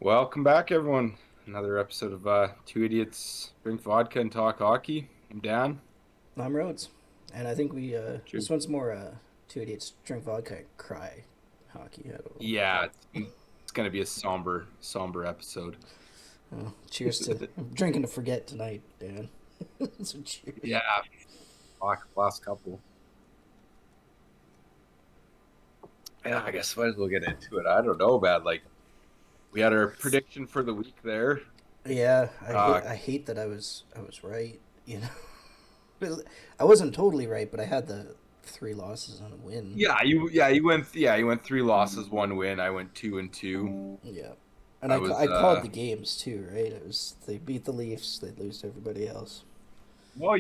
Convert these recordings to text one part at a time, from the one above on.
Welcome back, everyone. Another episode of Two Idiots Drink Vodka and Talk Hockey. I'm Dan. I'm Rhodes, and I think we Cheers. this one's more two idiots drink vodka and cry hockey. I don't know. Yeah, it's gonna be a somber episode. Cheers to I'm drinking to forget tonight, Dan. So cheers. Yeah, fuck, last couple. Yeah, I guess might as well get into it. I don't know, man. Like we had our prediction for the week there. Yeah, Uh, I hate that I was right. You know, I wasn't totally right, but I had the three losses and a win. you went three losses, one win. I went 2-2. Yeah, and I was I called the games too, right? It was they beat the Leafs, they lose to everybody else. well,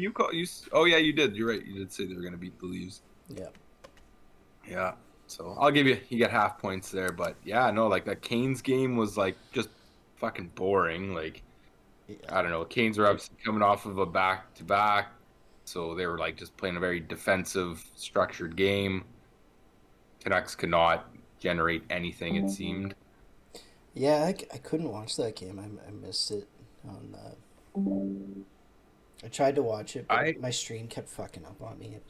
oh yeah, you did. You're right. You did say they were gonna beat the Leaves. Yeah, Yeah. So I'll give you get half points there, but yeah, no, like that Canes game was like just fucking boring. Like yeah. I don't know, Canes were obviously coming off of a back to back, so they were like just playing a very defensive, structured game. Canucks could not generate anything, it seemed. Yeah, I couldn't watch that game. I missed it on. I tried to watch it, but I my stream kept fucking up on me. It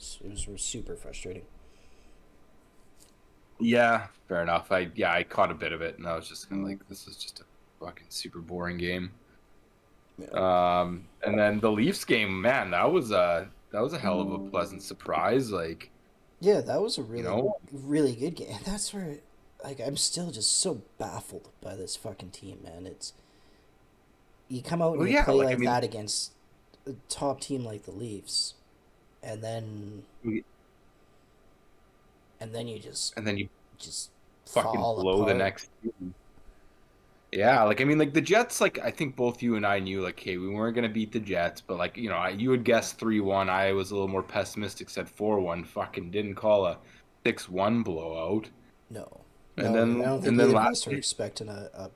was super frustrating. Yeah, fair enough. I caught a bit of it, and I was just kind of like, this is just a fucking super boring game. Yeah, And then the Leafs game, man, that was a hell of a pleasant surprise. Like, yeah, that was a you really know, really good game. And that's where, like, I'm still just so baffled by this fucking team, man. It's you come out and well, you yeah, play like I like mean, that against a top team like the Leafs, and then we- and then and then you just fucking fall blow the apart. next team. Yeah, like I mean, like the Jets, like I think both you and I knew, like, hey, we weren't gonna beat the Jets, but like you would guess 3-1. I was a little more pessimistic, said 4-1. Fucking didn't call a 6-1 blowout, No, and no, I then don't think and then either of last us were week, expecting a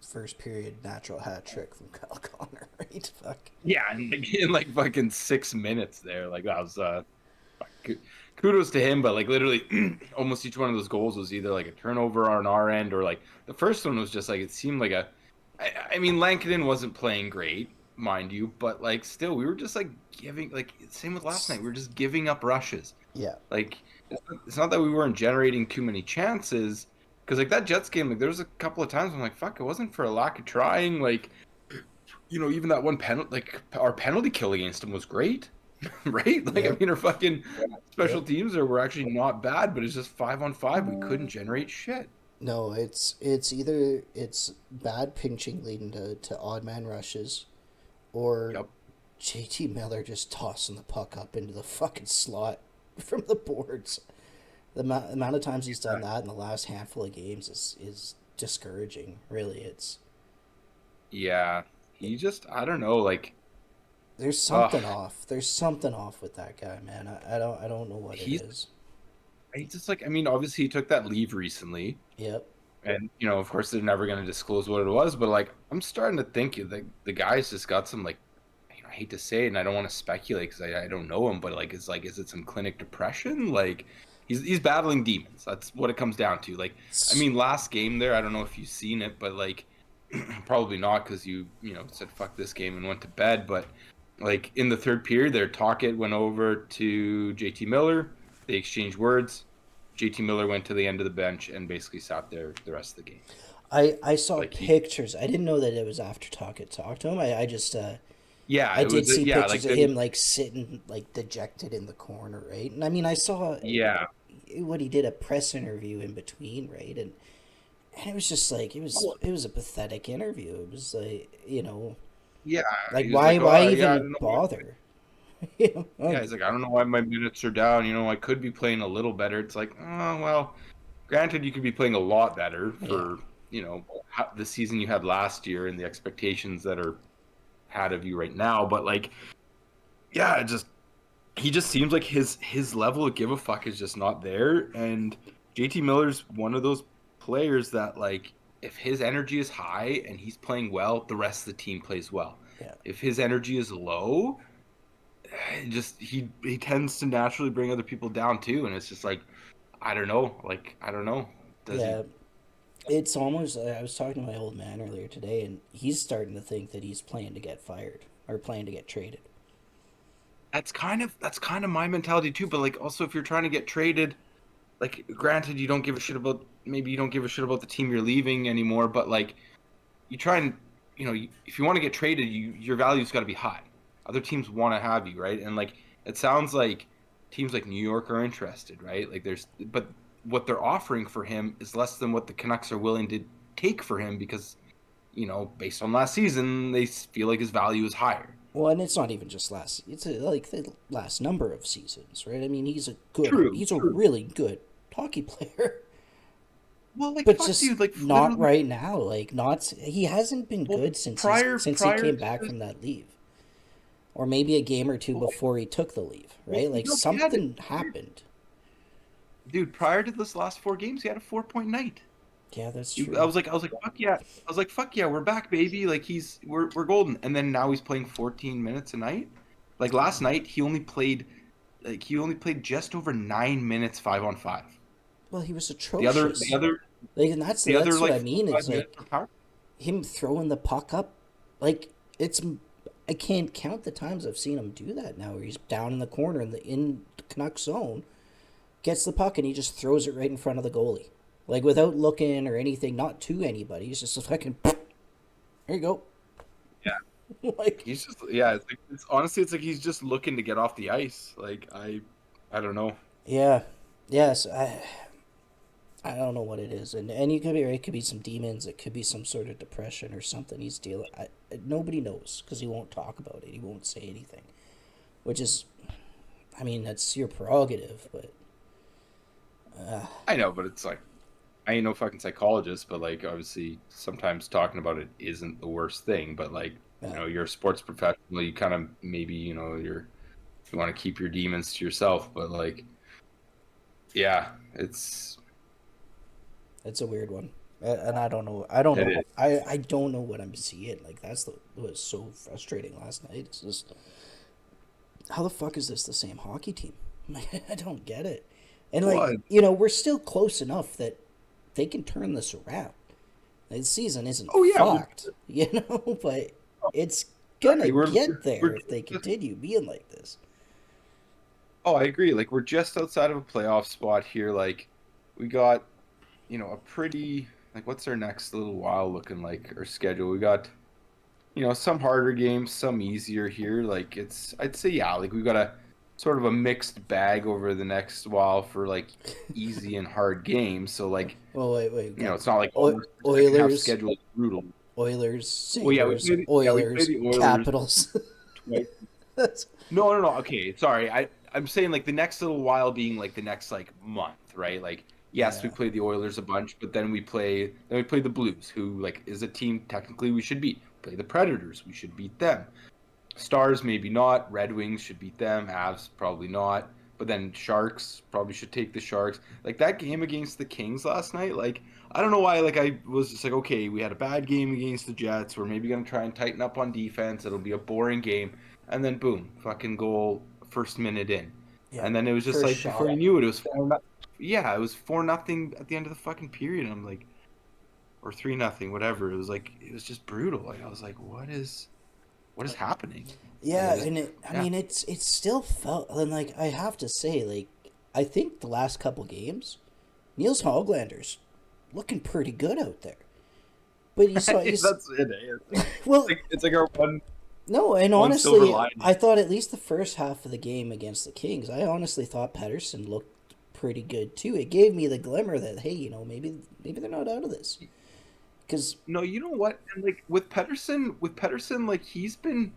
first period natural hat trick from Kyle Connor, right? Fuck. yeah, and like, in like fucking 6 minutes there, like that was kudos to him, but like literally almost each one of those goals was either like a turnover on our end or like the first one was just like it seemed like I mean Lankinen wasn't playing great, mind you, but like still we were just like giving like same with last night, we were just giving up rushes. Yeah. Like it's not that we weren't generating too many chances because like that Jets game, like there was a couple of times I'm like fuck, it wasn't for a lack of trying. Like even that one penalty, like our penalty kill against him was great. Right? Like, I Yep. mean, our fucking special Yep. teams were actually not bad, but it's just 5-on-5. We couldn't generate shit. No, it's either it's bad pinching leading to odd man rushes, or Yep. JT Miller just tossing the puck up into the fucking slot from the boards. The amount of times he's done that in the last handful of games is discouraging. Really, Yeah. He just, I don't know, like, there's uh, something off. There's something off with that guy, man. I don't know what it he's, is. he's just like, I mean, obviously he took that leave recently. Yep. And, of course, they're never going to disclose what it was, but like, I'm starting to think the guy's just got some, like, I hate to say it, and I don't want to speculate because I don't know him, but like, is it some clinic depression? Like, he's battling demons. That's what it comes down to. Like, I mean, last game there, I don't know if you've seen it, but like, probably not because you said fuck this game and went to bed. But like in the third period, their Talkett went over to JT Miller. They exchanged words. JT Miller went to the end of the bench and basically sat there the rest of the game. I saw Like he, pictures. I didn't know that it was after talked to him. I just yeah, I it did was, see yeah, pictures like of the, him like sitting like dejected in the corner, right? And I mean, I saw yeah, what he did a press interview in between, right? And it was just like it was a pathetic interview. It was like yeah. like He was why like, why oh yeah, I even don't know. bother? You know? Yeah, he's like, I don't know why my minutes are down. I could be playing a little better. It's like, oh well, granted, you could be playing a lot better Yeah, for the season you had last year and the expectations that are had of you right now. But like, yeah, he just seems like his level of give a fuck is just not there. And JT Miller's one of those players that like, if his energy is high and he's playing well, the rest of the team plays well. yeah, If his energy is low, just he tends to naturally bring other people down too, and it's just like I don't know, like I don't know. Does he yeah. It's almost. I was talking to my old man earlier today, and he's starting to think that he's playing to get fired or playing to get traded. That's kind of my mentality too. But like, also, if you're trying to get traded, like, granted, you don't give a shit about maybe you don't give a shit about the team you're leaving anymore. But like, you try and if you want to get traded, your value's got to be high. Other teams want to have you, right? And like, it sounds like teams like New York are interested, right? Like, but what they're offering for him is less than what the Canucks are willing to take for him because based on last season, they feel like his value is higher. Well, and it's not even just last. It's like the last number of seasons, right? I mean, True, he's a true. really good hockey player, Well, like, but fuck, just dude. Like, not literally. right now. Like, not he hasn't been Well, good since he prior came to back this, from that leave, or maybe a game or two well, before he took the leave, well, right? Like something happened. dude. Prior to this last 4 games, he had a 4 point night. Yeah, that's I true. was like, fuck yeah. I was like, fuck yeah, we're back, baby. Like, we're golden. And then now he's playing 14 minutes a night. Like last night, he only played just over 9 minutes 5-on-5. Well, he was The other, atrocious. the other, Like, and the other that's what like I four mean. or Is five minutes like per power. him throwing the puck up. Like it's I can't count the times I've seen him do that now. Where he's down in the corner in the Canuck zone, gets the puck and he just throws it right in front of the goalie, like without looking or anything, not to anybody. He's just a fucking. There you go. Yeah, Like he's just yeah. It's like honestly, it's like he's just looking to get off the ice. Like I don't know. yeah, yes. I don't know what it is, and you could be right. It could be some demons. It could be some sort of depression or something he's dealing. Nobody knows because he won't talk about it. He won't say anything, which is, I mean, that's your prerogative. But I know, but it's like I ain't no fucking psychologist, but like obviously sometimes talking about it isn't the worst thing. But like uh, you're a sports professional, you kind of maybe you want to keep your demons to yourself. But like yeah, it's a weird one, and I don't know. I don't it know. is. I don't know what I'm seeing. Like was so frustrating last night. It's just how the fuck is this the same hockey team? I don't get it. And like What? we're still close enough that they can turn this around. The season isn't Oh yeah, fucked, but it's gonna exactly. get We're there if they continue being like this. oh, I agree. Like we're just outside of a playoff spot here. Like we got a pretty like what's our next little while looking like our schedule? We got some harder games, some easier here. Like I'd say yeah, like we've got a sort of a mixed bag over the next while for like easy and hard games. So like Well, wait, we got it's not like oh our second half Oilers, schedule is brutal. Oilers, Well, yeah, Sabers, we play Oilers, the Oilers Capitals. twice. That's No, no, no. Okay, sorry. I'm saying like the next little while being like the next like month, right? Like yes, we yeah, play the Oilers a bunch, but then we play the Blues, who like is a team technically we should beat. Play the Predators, we should beat them. Stars maybe not. Red Wings should beat them. Avs probably not. But then Sharks probably should take the Sharks. Like that game against the Kings last night, like I don't know why like I was just like okay, we had a bad game against the Jets. We're maybe going to try and tighten up on defense. It'll be a boring game. And then boom, fucking goal first minute in. yeah. And then it was just First like before shot. you knew it, it was 4 yeah, it was 4-0 at the end of the fucking period. And I'm like or 3-0, whatever. It was just brutal. Like I was like what is happening? Like I Yeah, just and I yeah. mean, it's still felt, and like I have to say, like I think the last couple games, Niels Hoglander's looking pretty good out there. But That's it. well, It's like our no, and one silver honestly, lining. I thought at least the first half of the game against the Kings, I honestly thought Pedersen looked pretty good too. It gave me the glimmer that hey, maybe they're not out of this because No, you know what? And like with Pedersen, like he's been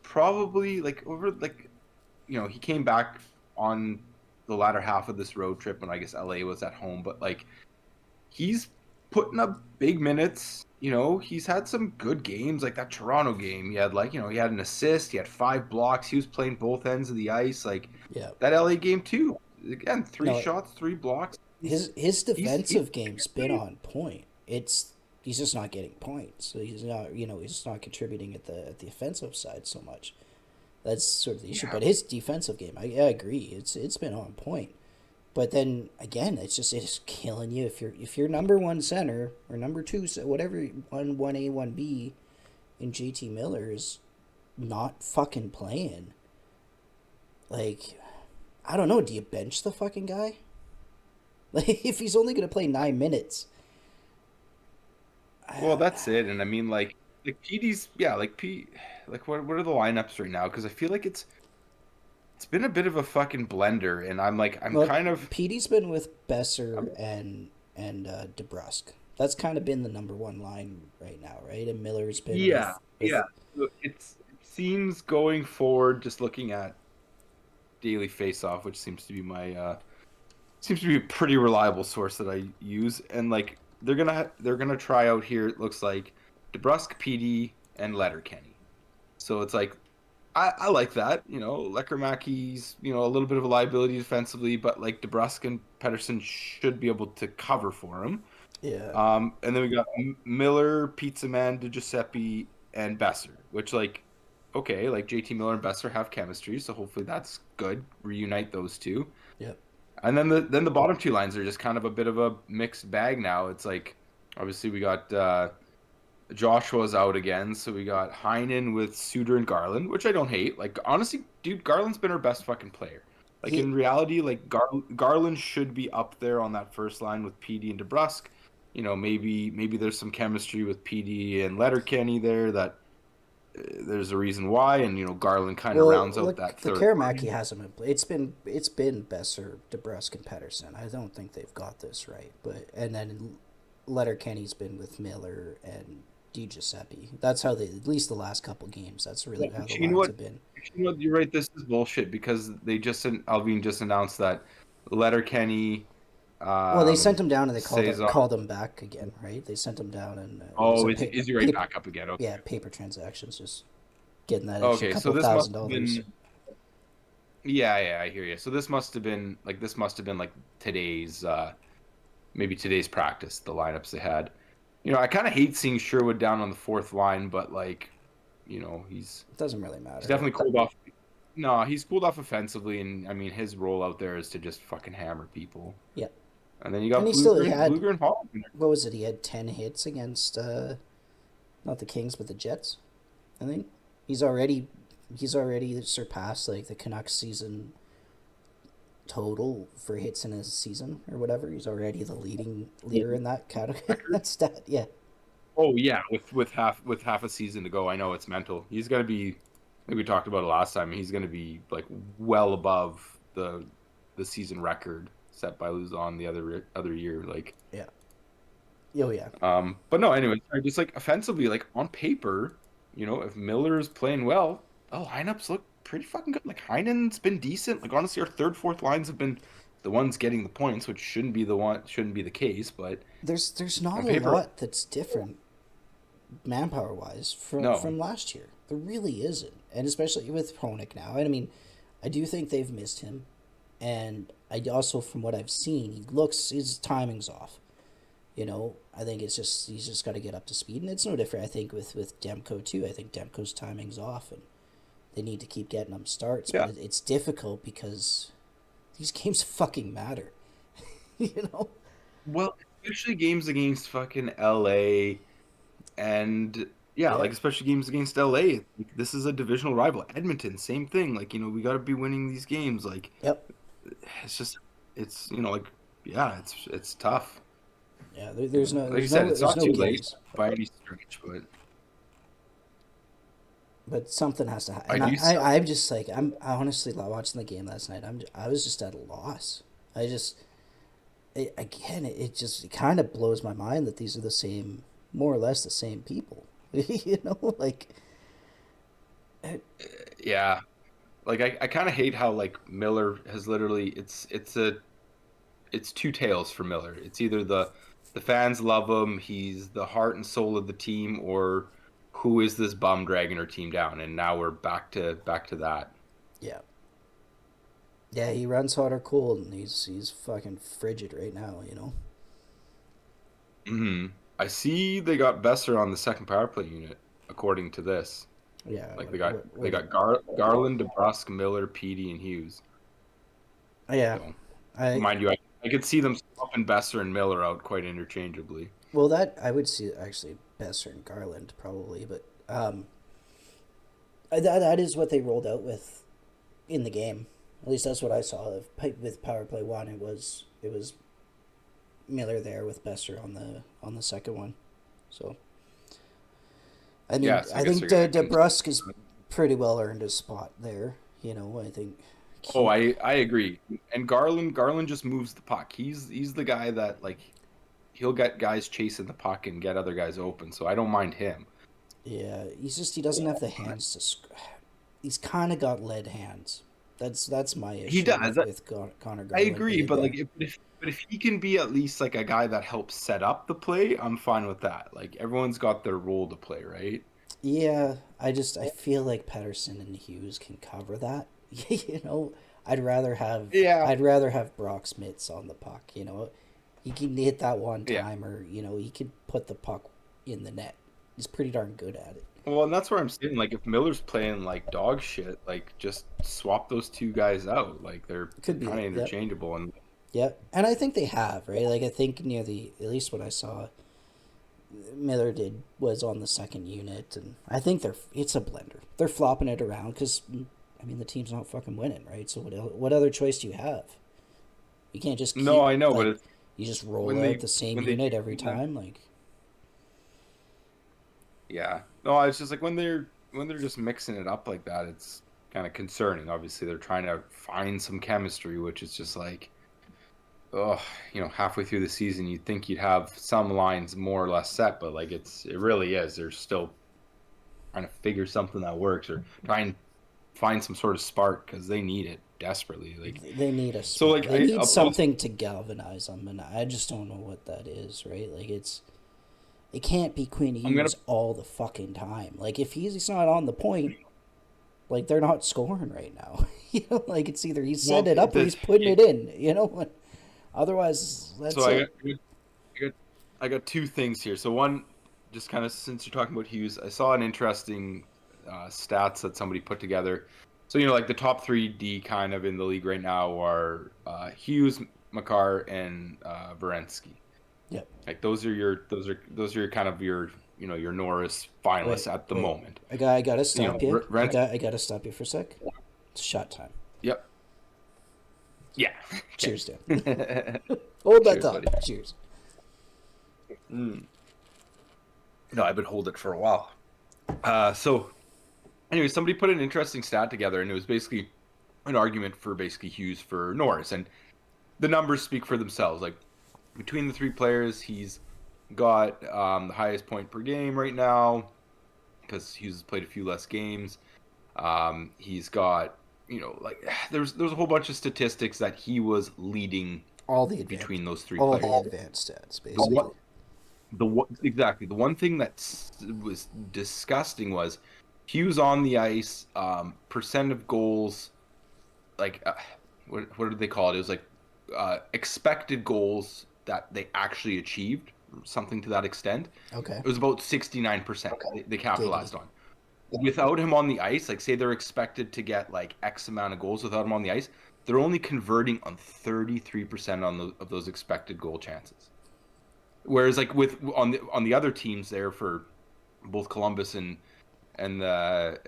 probably like over like he came back on the latter half of this road trip when I guess LA was at home, but like he's putting up big minutes. He's had some good games, like that Toronto game. He had he had an assist, he had 5 blocks, he was playing both ends of the ice. Like yeah, that LA game too. Again, three no, shots, 3 blocks. his He's defensive game's been on point. He's just not getting points. So he's not he's just not contributing at the offensive side so much. That's sort of the issue. yeah. But his defensive game, I agree. It's been on point. But then again, it's killing you if you're number one center or number two, so whatever, one A, one B, and JT Miller is not fucking playing. Like, I don't know. Do you bench the fucking guy? Like, if he's only gonna play 9 minutes, Well, that's it. And I mean, like PD's, yeah, like like what are the lineups right now? Because I feel like it's been a bit of a fucking blender, and I'm well, kind of, Petey's been with Besser I'm, and DeBrusque. That's kind of been the number one line right now, right? And Miller's been yeah, with yeah. So it seems going forward, just looking at daily face-off, which seems to be a pretty reliable source that I use, and like they're gonna try out here. It looks like DeBrusque, PD, and Letterkenny. So it's like I like that. Lekkerimäki's a little bit of a liability defensively, but like DeBrusque and Pedersen should be able to cover for him. yeah. And then we got Miller, Pizza Man, De Giuseppe, and Besser, which like okay, like JT Miller and Besser have chemistry, so hopefully that's good. Reunite those two. Yep. And then the bottom two lines are just kind of a bit of a mixed bag now. It's like obviously we got Joshua's out again, so we got Heinen with Suter and Garland, which I don't hate. Like honestly, dude, Garland's been our best fucking player. Like He in reality, like Garland should be up there on that first line with PD and DeBrusque. Maybe there's some chemistry with PD and Letterkenny there that there's a reason why, and Garland kind of Well, rounds out look, that the third Karamaki line. hasn't been. It's been Besser, DeBrusque, and Pedersen. I don't think they've got this right. But and then Letterkenny's been with Miller and Di Giuseppe. That's how they, at least the last couple games. That's really Yeah, how the you know lines what? have been. You know what? You're right. This is bullshit because Alvin just announced that Letterkenny, Well, they sent him down and they Cesar. called him back again, right? They sent him down and it was Oh, a is he right paper, back up again? Okay. yeah, paper transactions, just getting that extra Okay, so couple this must have $1,000. been. Yeah, yeah, I hear you. So this must have been like today's maybe today's practice, the lineups they had. I kind of hate seeing Sherwood down on the fourth line, but like, he's It doesn't really he's matter. definitely cooled off. No, he's cooled off offensively, and I mean his role out there is to just fucking hammer people. Yeah, And then you and got he still had, Blueger and Hall. what was it? He had 10 hits against not the Kings but the Jets. I think he's already he's already surpassed like the Canucks season total for hits in a season or whatever. He's already the leading leader in that category. That stat, yeah, Oh yeah, with half a season to go, I know it's mental. He's gonna be. I think we talked about it last time. He's gonna be like well above the season record set by Luzon the other year. Like, yeah, oh yeah. but no. Anyway, just like offensively, like on paper, if Miller's playing well, the lineups look pretty fucking good. Like Heinen's been decent. Like honestly, our third, fourth lines have been the ones getting the points, which shouldn't be the case. But There's not on a paper, lot that's different manpower wise no. from last year. There really isn't, and especially with Hronik now. I mean, I do think they've missed him, and I also, from what I've seen, his timing's off. I think it's just he's just got to get up to speed, and it's no different. I think with Demko too. I think Demko's timing's off, and they need to keep getting him starts, but Yeah. it's difficult because these games fucking matter. you know. Well, especially games against fucking LA and yeah, Yeah. like especially games against LA. Like, this is a divisional rival. Edmonton, same thing. Like, we got to be winning these games. Like, Yep. it's just it's like yeah, it's tough. Yeah. There's no Like you said, it's there's not no too late gimmies. by any stretch, but But something has to happen. I And do still. I'm just like, I honestly watching the game last night. I was just at a loss. I just, again, it just kind of blows my mind that these are the same, more or less the same people. Like, Yeah. Like I kind of hate how like Miller has literally it's two tails for Miller. It's either the fans love him, he's the heart and soul of the team, or who is this bum dragging our team down? And now we're back to that. yeah, yeah, he runs hot or cold, and he's fucking frigid right now. Hmm. I see they got Besser on the second power play unit, according to this. Yeah, Like they what got Garland, DeBrusque, Miller, Petey, and Hughes. yeah, So. I Mind you, I could see them swapping Besser and Miller out quite interchangeably. well that I would see actually Besser and Garland probably, but that is what they rolled out with in the game. At least that's what I saw of with power play one. It was Miller there with Besser on the second one. So I mean, Yeah, so I I guess think they're gonna DeBrusque is pretty well earned his spot there. I think Oh, he, I agree. And Garland just moves the puck. He's the guy that like he'll get guys chasing the puck and get other guys open. So I don't mind him. yeah, he doesn't have the hands to. He's kind of got lead hands. That's my He issue does. with Connor I Garland agree, being but there. like if he can be at least like a guy that helps set up the play, I'm fine with that. Like everyone's got their role to play, right? Yeah, I feel like Pedersen and Hughes can cover that. you know, Yeah. I'd rather have Brock's mitts on the puck. He can hit that one Yeah. timer. He can put the puck in the net. He's pretty darn good at it. Well, and that's where I'm saying, like, if Miller's playing like dog shit, like, just swap those two guys out. Like, they're Could be kind of that. Yep. interchangeable, and Yep. And I think they have, right? Like I think near the at least what I saw Miller did was on the second unit, and I think it's a blender. They're flopping it around because I mean the team's not fucking winning, right? So what other choice do you have? You can't just no, keep I know, but like it's you just roll when out they the same when they unit do every that, time. Like yeah. No, it's just like when they're just mixing it up like that, it's kind of concerning. Obviously, they're trying to find some chemistry, which is just like, oh, halfway through the season, you'd think you'd have some lines more or less set, but like it really is. They're still trying to figure something that works or try and find some sort of spark because they need it desperately. Like they need a so, spark. like They need I'll post. something to galvanize them, and I just don't know what that is, right? Like it can't be Quinn I'm gonna Hughes all the fucking time. Like if he's not on the point, like they're not scoring right now. Like it's either he's well setting it up or the he's putting it in. Otherwise so that's it. got I got two things here. So one, just kind of since you're talking about Hughes, I saw an interesting stats that somebody put together. So like the top three D kind of in the league right now are Hughes, Makar, and Varensky. Yep. Like those are kind of your Norris Wait, finalists at the wait. moment. I gotta stop you. Rents. I gotta stop you for a sec. It's shot time. Yep. Yeah. Cheers, Dan. Okay. Hold that Cheers, thought. buddy. Cheers. Mm. No, I've been holding it for a while. So anyway, somebody put an interesting stat together, and it was basically an argument for basically Hughes for Norris, and the numbers speak for themselves. Like between the three players, he's got the highest point per game right now because Hughes has played a few less games. He's got like there's a whole bunch of statistics that he was leading All the advanced, between those three all players. the advanced stats, The one, basically. exactly the one thing that was disgusting was Hughes on the ice, percent of goals, like what did they call it? It was like expected goals that they actually achieved, something to that extent. Okay. It was about 69%. They Giggity. capitalized on. Without him on the ice, like say they're expected to get like X amount of goals without him on the ice, they're only converting on 33% of those expected goal chances. Whereas like with on the other teams there for both Columbus and the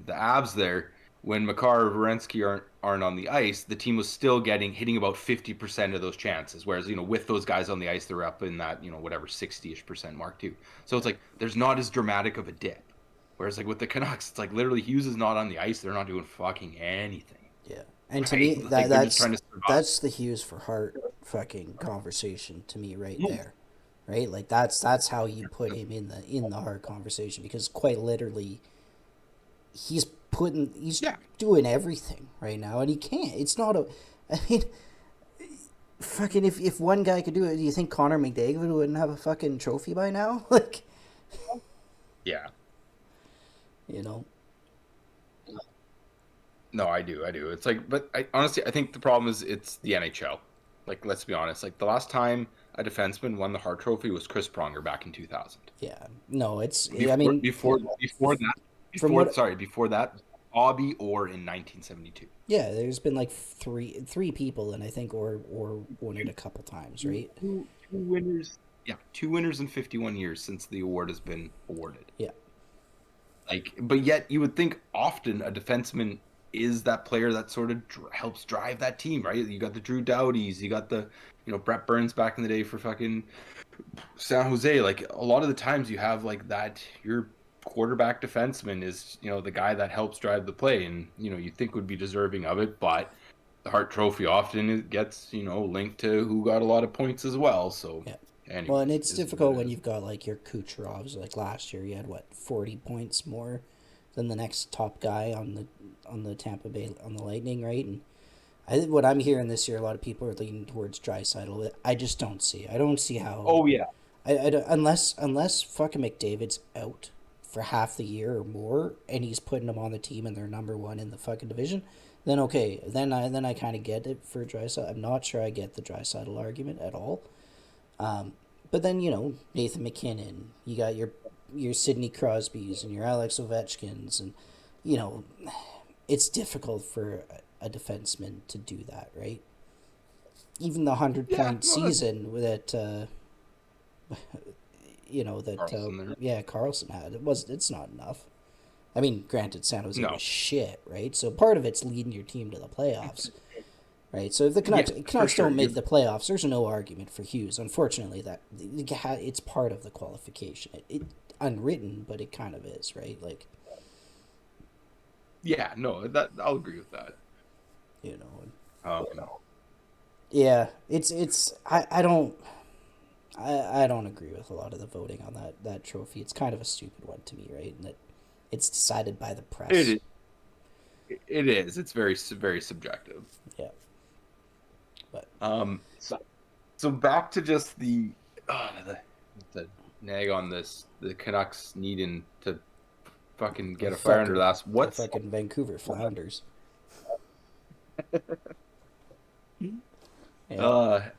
Avs there, when Makar or Varensky aren't on the ice, the team was still hitting about 50% of those chances. Whereas with those guys on the ice, they're up in that whatever 60ish% mark too. So it's like there's not as dramatic of a dip. Whereas like with the Canucks, it's like literally Hughes is not on the ice, they're not doing fucking anything, Yeah. And to right? me, Like they're just trying to survive. that's the Hughes for Hart fucking conversation to me right there, right? Like that's how you put him in the Hart conversation because quite literally, he's Yeah. doing everything right now, and he can't. It's not a. I mean, fucking if one guy could do it, do you think Connor McDavid wouldn't have a fucking trophy by now? Like, Yeah. you know, No, I do. It's like, but honestly, I think the problem is it's the NHL. Like, let's be honest. Like the last time a defenseman won the Hart Trophy was Chris Pronger back in 2000. yeah, no, it's. I Before mean, before before that from what before that, Bobby Orr in 1972. Yeah, there's been like three people, and I think or won it a couple times, right? Two winners. Yeah, two winners in 51 years since the award has been awarded. Yeah, Like, but yet you would think often a defenseman is that player that sort of helps drive that team, right? You got the Drew Doughties, you got the, Brett Burns back in the day for fucking San Jose. Like a lot of the times you have like that your quarterback defenseman is, the guy that helps drive the play and, you think would be deserving of it, but the Hart Trophy often gets, linked to who got a lot of points as well. So yeah. Well, and anyways, it's is what difficult it when is. you've got like your Kucherovs. Like last year, you had what 40 points more than the next top guy on the Tampa Bay on the Lightning, right? And I think what I'm hearing this year, a lot of people are leaning towards Draisaitl. I just don't see. I don't see how. Oh yeah. I don't, unless fucking McDavid's out for half the year or more, and he's putting them on the team and they're number one in the fucking division, then okay, then I kind of get it for Draisaitl. I'm not sure I get the Draisaitl argument at all. But then Nathan McKinnon, you got your Sidney Crosbys and your Alex Ovechkins, and you know it's difficult for a defenseman to do that, right? Even the hundred Yeah, point no, that's season that that Carlson there. yeah Carlson had, it's not enough. I mean, granted, San Jose No. was shit, right? So part of it's leading your team to the playoffs, right? So if the Yeah, for Canucks sure. don't make the playoffs, there's no argument for Hughes. Unfortunately, that it's part of the qualification. It unwritten, but it kind of is, right? Like Yeah, no, that I'll agree with that. you know, No. yeah. It's I don't agree with a lot of the voting on that trophy. It's kind of a stupid one to me, right? And that it's decided by the It press. is. It is. It's very subjective. Yeah, but So back to just the nag on this, the Canucks needing to fucking the get a fire under fucking the ass. the What's fucking Vancouver Flounders. Yeah. uh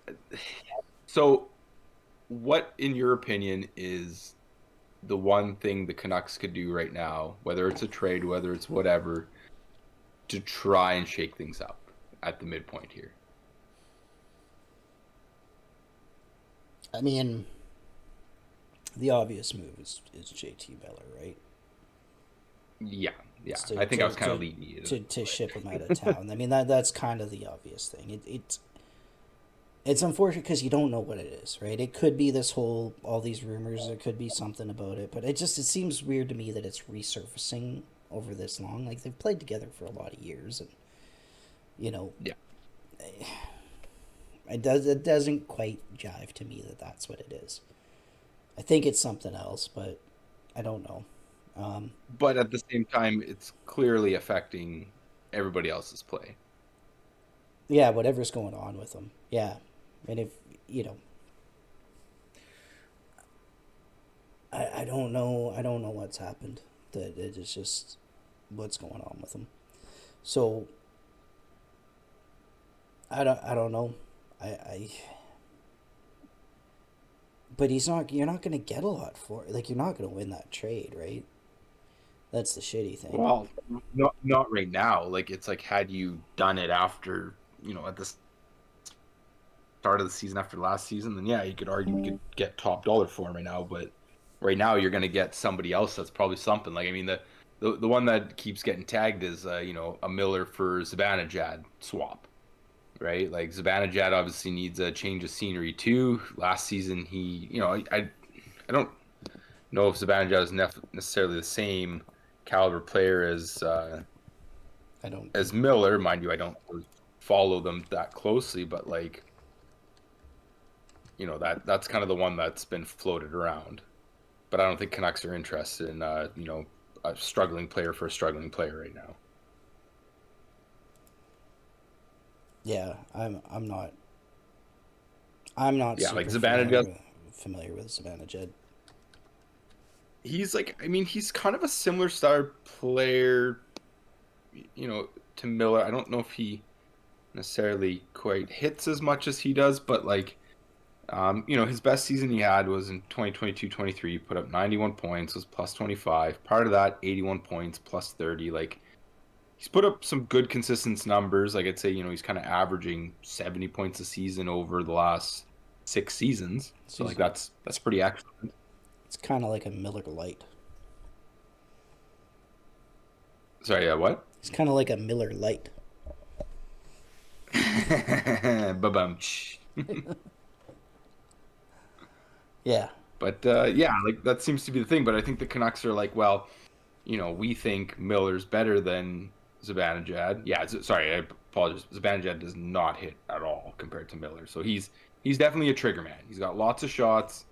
so what in your opinion is the one thing the Canucks could do right now, whether it's a trade, whether it's whatever, to try and shake things up at the midpoint here? I mean, the obvious move is JT Miller, right? Yeah, yeah. It's I think I was kind of leading you to to ship him out of town. I mean that's kind of the obvious thing. It's unfortunate because you don't know what it is, right? It could be all these rumors. There could be something about it, but it seems weird to me that it's resurfacing over this long. Like they've played together for a lot of years, and you know, yeah. it doesn't quite jive to me that that's what it is. I think it's something else, but I don't know. But at the same time, it's clearly affecting everybody else's play. Yeah, whatever's going on with them. Yeah, and if you know, I don't know. I don't know what's happened. That it is just what's going on with them. So I don't know. I but he's not. You're not going to get a lot for it. Like you're not going to win that trade, right? That's the shitty thing. Well, not right now. Like it's like had you done it after, at the start of the season after last season, then yeah, you could argue you could get top dollar for him right now. But right now, you're going to get somebody else that's probably something. Like I mean, the one that keeps getting tagged is a Miller for Zibanejad swap, right? Like Zibanejad obviously needs a change of scenery too. Last season, I don't know if Zibanejad is necessarily the same caliber player I don't as think. Miller, mind you. I don't really follow them that closely, but like that's kind of the one that's been floated around. But I don't think Canucks are interested in a struggling player for a struggling player right now. Yeah, I'm not. I'm not Yeah, like super Zibanejad, familiar with Savannah. he's like, I mean, he's kind of a similar star player, to Miller. I don't know if he necessarily quite hits as much as he does, but like, his best season he had was in 2022-23. He put up 91 points, was plus 25. Part of that, 81 points, plus 30. Like, he's put up some good consistent numbers. Like I'd say, he's kind of averaging 70 points a season over the last 6 seasons. So So like that's pretty excellent. it's kind of like a Miller Lite. Sorry, yeah, what? It's kind of like a Miller Lite. Ba-bum. Yeah, But yeah, like that seems to be the thing. But I think the Canucks are like, well, we think Miller's better than Zibanejad. Yeah, sorry, I apologize. Zibanejad does not hit at all compared to Miller. So he's definitely a trigger man. He's got lots of shots.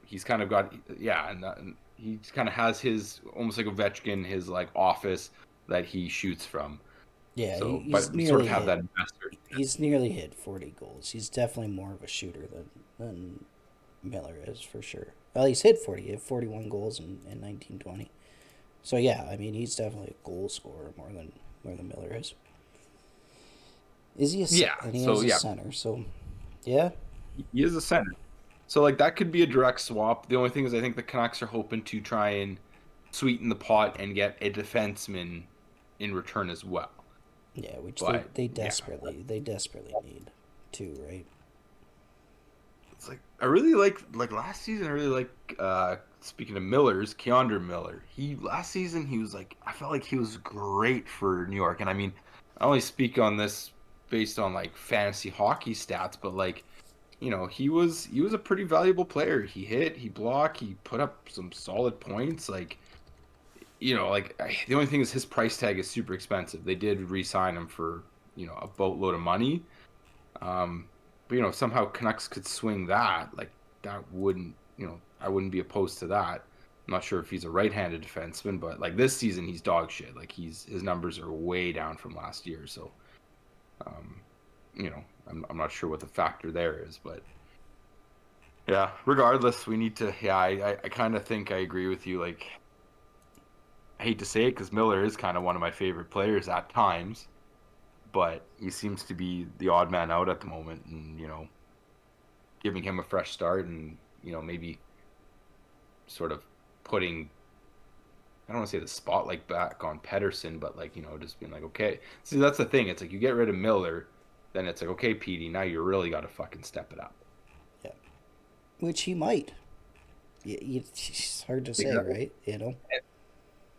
He's kind of got yeah, and he kind of has his almost like Ovechkin, his like office that he shoots from. yeah. So, He's but we sort of nearly have hit. that investor. He's nearly hit 40 goals. He's definitely more of a shooter than Miller is for sure. Well, he's hit 40. He had 41 goals in 1920. So yeah, I mean he's definitely a goal scorer more than Miller is. Is he Yeah. and he So is a yeah, center. So yeah, he is a center. So like that could be a direct swap. The only thing is I think the Canucks are hoping to try and sweeten the pot and get a defenseman in return as well. yeah, which they, But they yeah, desperately need too, right? it's like I really like last season. I really like speaking of Miller's Keandre Miller. He last season he was like I felt like he was great for New York. And I mean, I only speak on this based on like fantasy hockey stats, but like he was a pretty valuable player. He hit, he blocked, he put up some solid points. Like the only thing is his price tag is super expensive. They did re-sign him for a boatload of money. Um, but if somehow Canucks could swing that, like that wouldn't, I wouldn't be opposed to that. I'm not sure if he's a right-handed defenseman, but like this season he's dog shit. Like his numbers are way down from last year. So, um, I'm not sure what the factor there is, but yeah. Regardless, we need to. Yeah, I kind of think I agree with you. Like I hate to say it because Miller is kind of one of my favorite players at times, but he seems to be the odd man out at the moment, and giving him a fresh start and maybe sort of putting I don't want to say the spotlight back on Pedersen, but like just being like okay, see that's the thing. It's like you get rid of Miller, then it's like okay, Petey, now you really got to fucking step it up. Yeah, which he might. It's hard to say, Exactly. right? You know.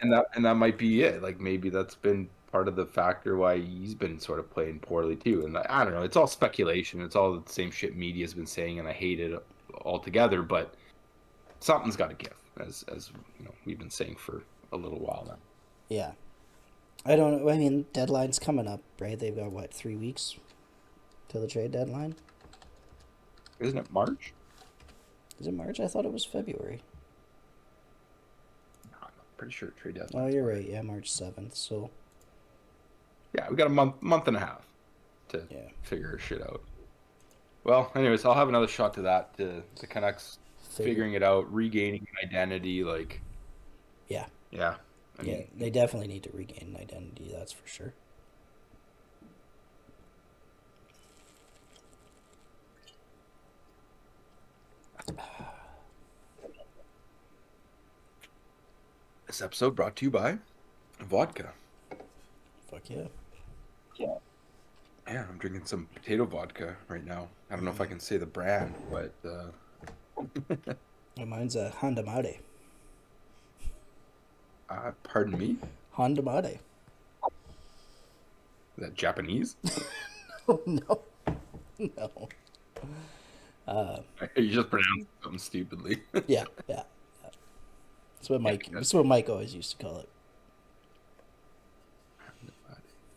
And that might be it. Like maybe that's been part of the factor why he's been sort of playing poorly too. And I don't know. It's all speculation. It's all the same shit media's been saying, and I hate it altogether. But something's got to give, as we've been saying for a little while now. Yeah, I don't know. I mean, deadline's coming up, right? They've got what 3 weeks till the trade deadline. Isn't it March? Is it March? I thought it was February. No, I'm pretty sure trade Oh, deadline's you're March. right. Yeah, March 7th. So Yeah, we got a month and a half to yeah, figure shit out. Well, anyways, I'll have another shot to that to the Canucks figure. figuring it out, regaining an identity. Like, Yeah, yeah, I yeah. mean, They definitely need to regain an identity. That's for sure. this episode brought to you by vodka. Fuck yeah. Yeah, I'm drinking some potato vodka right now. I don't know if I can say the brand, but And mine's a Honda Mate. pardon me, Honda Mate. is that Japanese? Oh no, no. You just pronounced something stupidly. Yeah, yeah. That's what Yeah, Mike. good. That's what Mike always used to call it.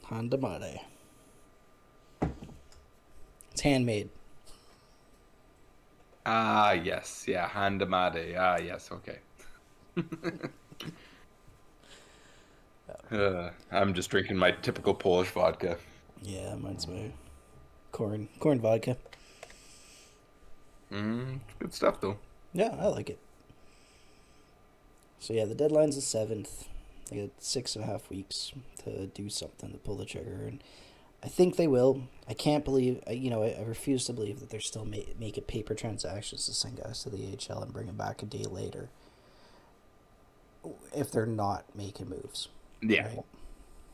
Honda Mate. It's handmade. Ah, yes, yeah, Handamade. Ah, yes, okay. I'm just drinking my typical Polish vodka. Yeah, mine's my corn vodka. Good stuff though. Yeah, I like it. So yeah, the deadline's the 7th. They got 6.5 weeks to do something to pull the trigger, and I think they will. I can't believe, I refuse to believe that they're still making paper transactions to send guys to the AHL and bring them back a day later if they're not making moves, Yeah, right?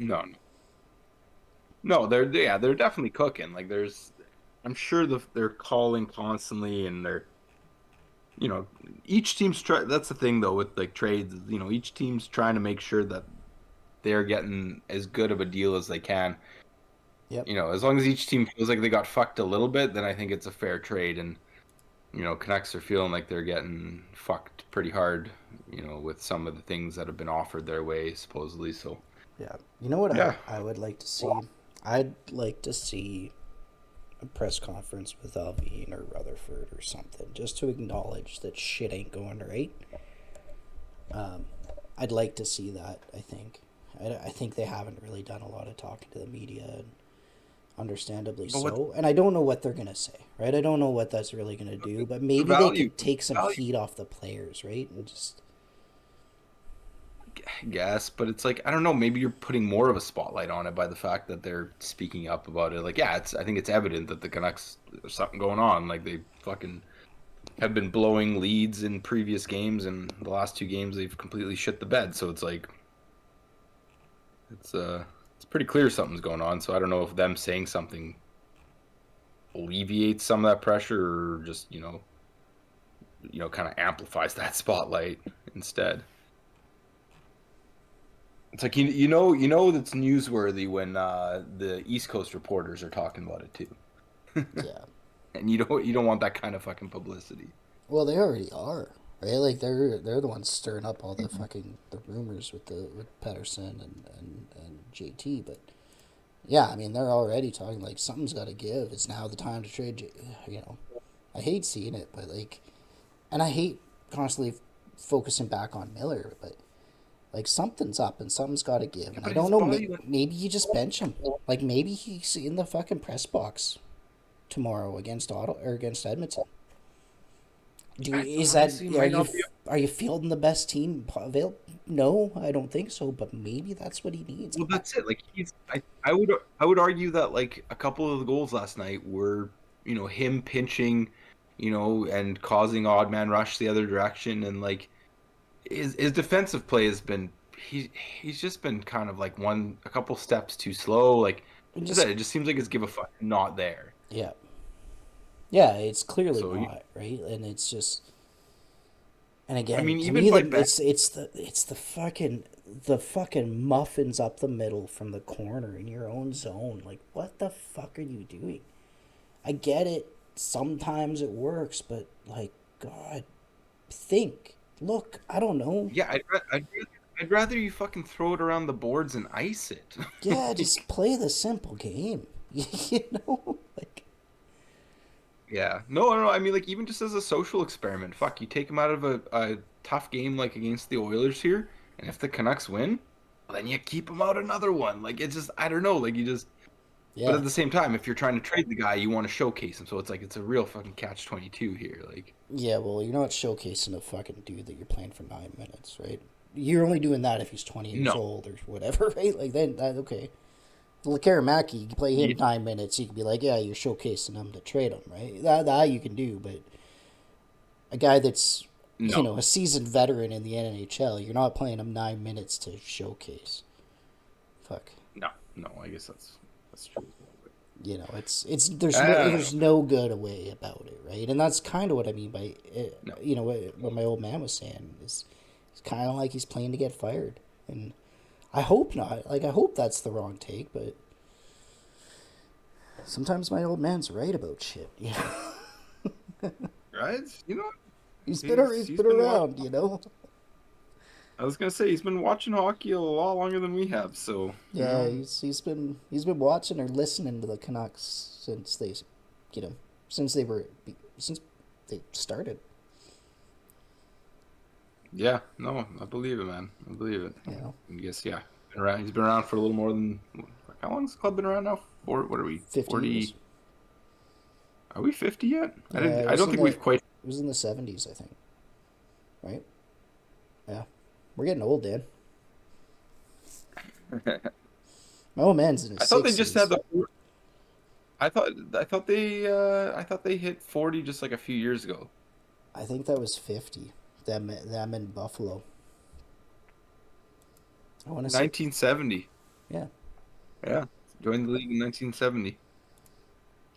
No, no, no. They're definitely cooking. Like there's, I'm sure they're calling constantly, and they're each team's try. That's the thing though with like trades. Each team's trying to make sure that they're getting as good of a deal as they can. Yep. As long as each team feels like they got fucked a little bit, then I think it's a fair trade. And Canucks are feeling like they're getting fucked pretty hard. With some of the things that have been offered their way, supposedly. So Yeah. You know what yeah, I would like to see? I'd like to see a press conference with Alvin or Rutherford or something, just to acknowledge that shit ain't going right. I'd like to see that. I think they haven't really done a lot of talking to the media, and understandably but what's so. And I don't know what they're gonna say, right? I don't know what that's really gonna do, but the maybe they value? could take some Value, heat off the players, right? And just I guess, but it's like I don't know. Maybe you're putting more of a spotlight on it by the fact that they're speaking up about it. Like, yeah, I think it's evident that the Canucks there's something going on. Like they fucking have been blowing leads in previous games, and the last two games they've completely shit the bed. So it's like it's uh it's pretty clear something's going on. So I don't know if them saying something alleviates some of that pressure or just kind of amplifies that spotlight instead. It's like that's newsworthy when the East Coast reporters are talking about it too, yeah. and you don't want that kind of fucking publicity. Well, they already are, right? Like they're the ones stirring up all the fucking the rumors with Pedersen and JT. But yeah, I mean they're already talking like something's got to give. It's now the time to trade. I hate seeing it, but like, and I hate constantly focusing back on Miller, but like something's up and something's got to give. Yeah, And I but don't his know. body, Maybe you just bench him. Like maybe he's in the fucking press box tomorrow against Otto or against Edmonton. Is that honestly might not be. are you fielding the best team available? No, I don't think so. But maybe that's what he needs. Well, that's it. Like I would argue that like a couple of the goals last night were him pinching, and causing odd man rush the other direction, and like his defensive play has been he's just been kind of like a couple steps too slow. Like And I just said, it just seems like his give a fuck not there. yeah, yeah. It's clearly So not right, and it's just and I again mean, to even me by the bet, it's the fucking muffins up the middle from the corner in your own zone. Like what the fuck are you doing? I get it. Sometimes it works, but like God, think. Look, I don't know. yeah, I'd rather you fucking throw it around the boards and ice it. Yeah, Like, just play the simple game. Like yeah, no, no, no. I mean, like even just as a social experiment, fuck, you take him out of a tough game like against the Oilers here, and if the Canucks win, well, then you keep him out another one. Like it's just I don't know, like you just. But yeah, at the same time, if you're trying to trade the guy, you want to showcase him. So it's like it's a real fucking catch-22 here. Like yeah. Well, you're not showcasing a fucking dude that you're playing for 9 minutes, right? You're only doing that if he's 20 years no, old or whatever, right? Like then that okay. Lekaramaki, you can play him you, 9 minutes. You can be like, yeah, you're showcasing him to trade him, right? That you can do, but a guy that's no, a seasoned veteran in the NHL, you're not playing him 9 minutes to showcase. Fuck. no, no. I guess that's true. It's I don't there's know. no good way about it, right? And that's kind of what I mean by No. what my old man was saying is it's kind of like he's playing to get fired, and I hope not. Like I hope that's the wrong take, but sometimes my old man's right about shit. Right? He's He's been been around, watching. I was gonna say he's been watching hockey a lot longer than we have. So Yeah, he's been watching or listening to the Canucks since you know, since they were since they started. yeah, no, I believe it, man. I believe it. You know, I guess yeah. Been around. He's been around for a little more than how long has the club been around now? What are we? 50 years. 40? Are we 50 yet? I Yeah, didn't. I don't think we've quite. it was in the 70s, I think. Right? Yeah, we're getting old, Dan. My old man's in his I thought they just 60s. had the. I thought they hit 40 just like a few years ago. I think that was 50. Them in Buffalo. I want to say 1970. Yeah. Yeah, joined the league in 1970.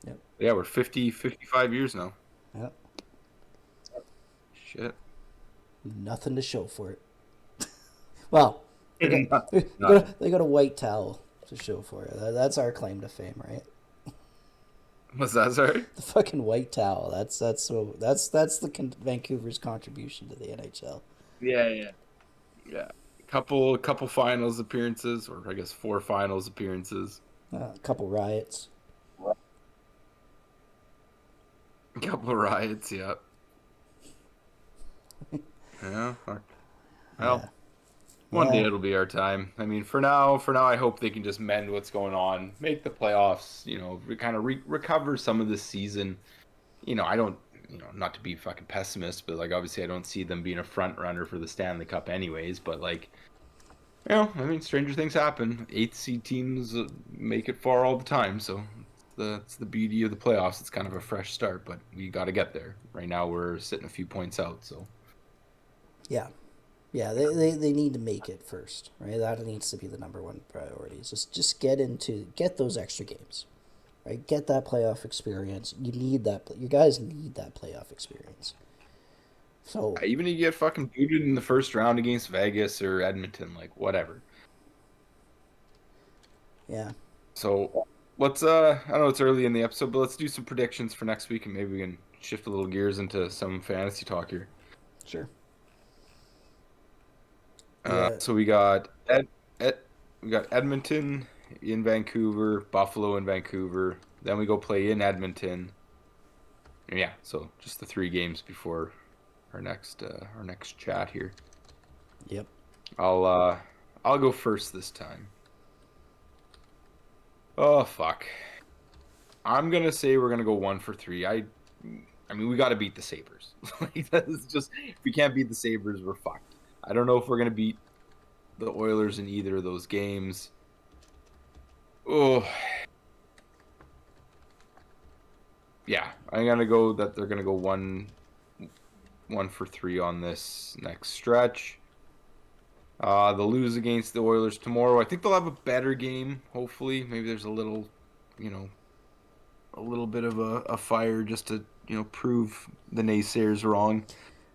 Yep. Yeah, we're 55 years now. Yep. Shit. Nothing to show for it. Well, Nothing. they got a white towel to show for it. That's our claim to fame, right? What's that, sorry? The fucking white towel. That's Vancouver's contribution to the NHL. Yeah, yeah. Yeah. Couple finals appearances, or I guess four finals appearances. A couple riots. Couple of riots, yeah. Yeah. Yeah. Well, one day Yeah. it'll be our time. I mean, for now, I hope they can just mend what's going on, make the playoffs, kind of recover some of this season. I don't, not to be fucking pessimist, but like obviously I don't see them being a front runner for the Stanley Cup anyways, but like, I mean, stranger things happen. Eighth seed teams make it far all the time, so it's the beauty of the playoffs. It's kind of a fresh start, but we got to get there. Right now we're sitting a few points out, so Yeah. Yeah, they need to make it first, right? That needs to be the number one priority. Just get those extra games, right? Get that playoff experience. You need that. You guys need that playoff experience. So even if you get fucking booted in the first round against Vegas or Edmonton, like whatever. yeah, So let's I know it's early in the episode, but let's do some predictions for next week and maybe we can shift a little gears into some fantasy talk here. sure. Yeah, So Ed we got Edmonton in Vancouver, Buffalo in Vancouver. Then we go play in Edmonton. And yeah, so just the three games before our next chat here. yep. I'll uh I'll go first this time. Oh fuck. I'm gonna say we're gonna go 1 for 3. I mean we gotta beat the Sabres. Like that's just if we can't beat the Sabres, we're fucked. I don't know if we're gonna beat the Oilers in either of those games. Oh, yeah, I'm gonna go that they're gonna go 1 for 3 on this next stretch. They'll lose against the Oilers tomorrow. I think they'll have a better game. Hopefully, maybe there's you know, a little bit of a fire just to prove the naysayers wrong.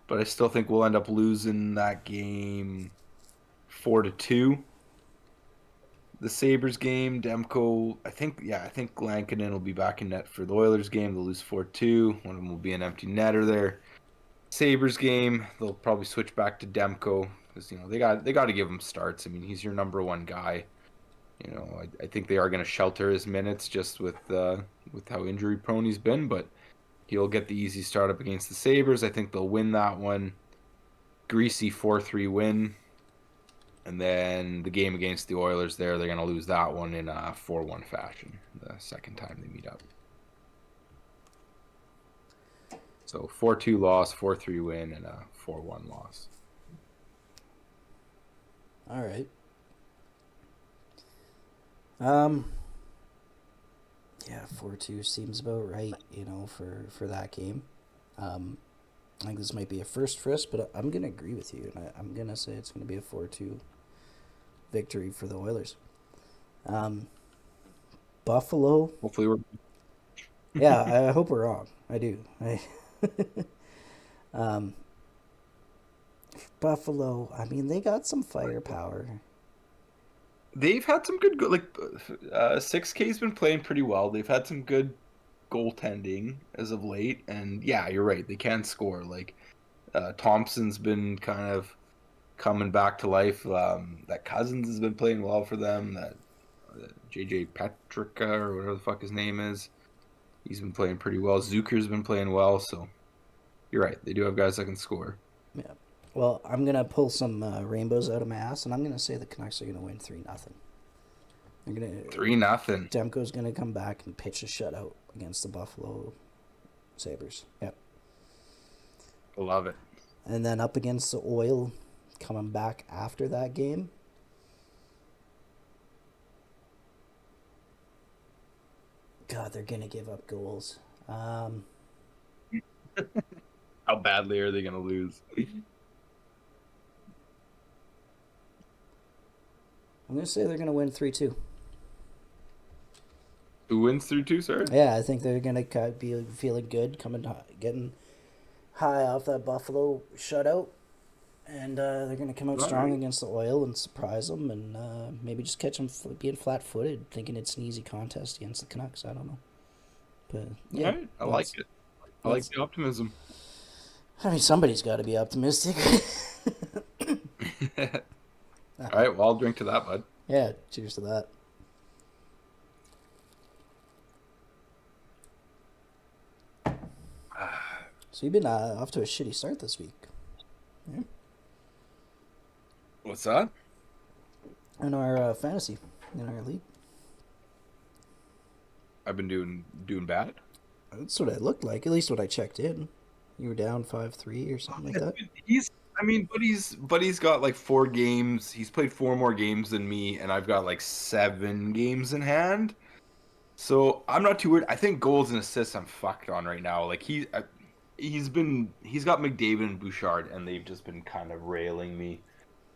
But I still think we'll end up losing that game 4-2. The Sabres game, Demko, I think Lankinen will be back in net for the Oilers game. They'll lose 4-2. One of them will be an empty netter there. Sabres game, they'll probably switch back to Demko because they got to give him starts. I mean, he's your number one guy. I think they are going to shelter his minutes just with how injury prone he's been, but he'll get the easy start up against the Sabres. I think they'll win that one. Greasy 4-3 win. And then the game against the Oilers they're going to lose that one in a 4-1 fashion the second time they meet up. So 4-2 loss, 4-3 win, and a 4-1 loss. All right. Um. Yeah, 4-2 seems about right. For that game. I think this might be a first for us, but I'm gonna agree with you, and I'm gonna say it's gonna be a 4-2 victory for the Oilers. Um, Buffalo. Hopefully we're Yeah, I hope we're wrong. I do. Um, Buffalo. I mean, they got some firepower. they've had some good like 6K's been playing pretty well. They've had some good goaltending as of late, and yeah, you're right. They can score. Like Thompson's been kind of coming back to life. That Cousins has been playing well for them. That JJ Petrika or whatever the fuck his name is, he's been playing pretty well. Zucker's been playing well. So you're right. They do have guys that can score. Yeah. Well, I'm gonna pull some rainbows out of my ass, and I'm gonna say the Canucks are gonna win 3-0. They're gonna 3-0. Demko's gonna come back and pitch a shutout against the Buffalo Sabres. Yep. Love it. And then up against the Oil, coming back after that game. God, they're gonna give up goals. How badly are they gonna lose? I'm gonna say they're gonna win 3-2. Who wins 3-2, sir? Yeah, I think they're gonna be feeling good, getting high off that Buffalo shutout, and they're gonna come out All strong right. against the Oil and surprise them, and maybe just catch them being flat-footed, thinking it's an easy contest against the Canucks. I don't know, but All yeah, right. I like that's it. I like that's. the optimism. I mean, somebody's got to be optimistic. All right. Well, I'll drink to that, bud. Yeah, cheers to that. So you've been off to a shitty start this week. Yeah. What's that? In our fantasy, in our league. I've been doing bad. That's what it looked like. At least when I checked in, you were down 5-3 or something like that. He's, I mean, Buddy's got like 4 games. He's played 4 more games than me, and I've got like 7 games in hand. So I'm not too worried. I think goals and assists I'm fucked on right now. Like he's got McDavid and Bouchard, and they've just been kind of railing me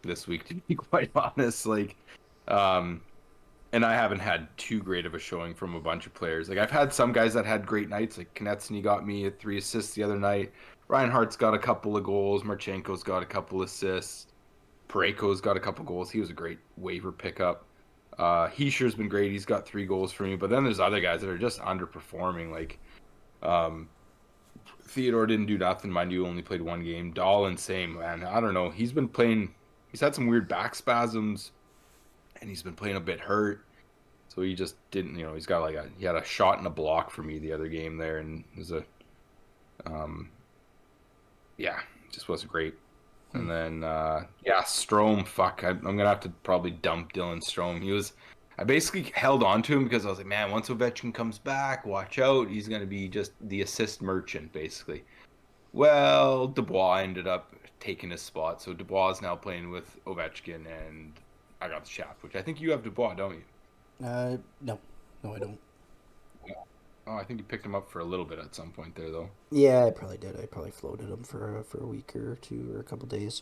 this week, to be quite honest. Like, um, and I haven't had too great of a showing from a bunch of players. Like I've had some guys that had great nights. Like Konechny got me 3 assists the other night. Ryan Hart's got a couple of goals. Marchenko's got a couple assists. Pareko's got a couple goals. He was a great waiver pickup. Heischer's been great. He's got 3 goals for me. But then there's other guys that are just underperforming. Like um, Theodore didn't do nothing. Mind you, only played 1 game. Dahlin, same, man. I don't know. He's been playing. He's had some weird back spasms, and he's been playing a bit hurt. So he just didn't. He's got he had a shot and a block for me the other game there, and it was um, yeah, just wasn't great. Hmm. And then, yeah, Strome, fuck. I'm going to have to probably dump Dylan Strome. I basically held on to him because I was like, man, once Ovechkin comes back, watch out. He's going to be just the assist merchant, basically. Well, Dubois ended up taking his spot. So Dubois is now playing with Ovechkin, and I got the shaft, which I think you have Dubois, don't you? No, no, I don't. Oh, I think you picked him up for a little bit at some point there, though. Yeah, I probably did. I probably floated him for a week or two or a couple days.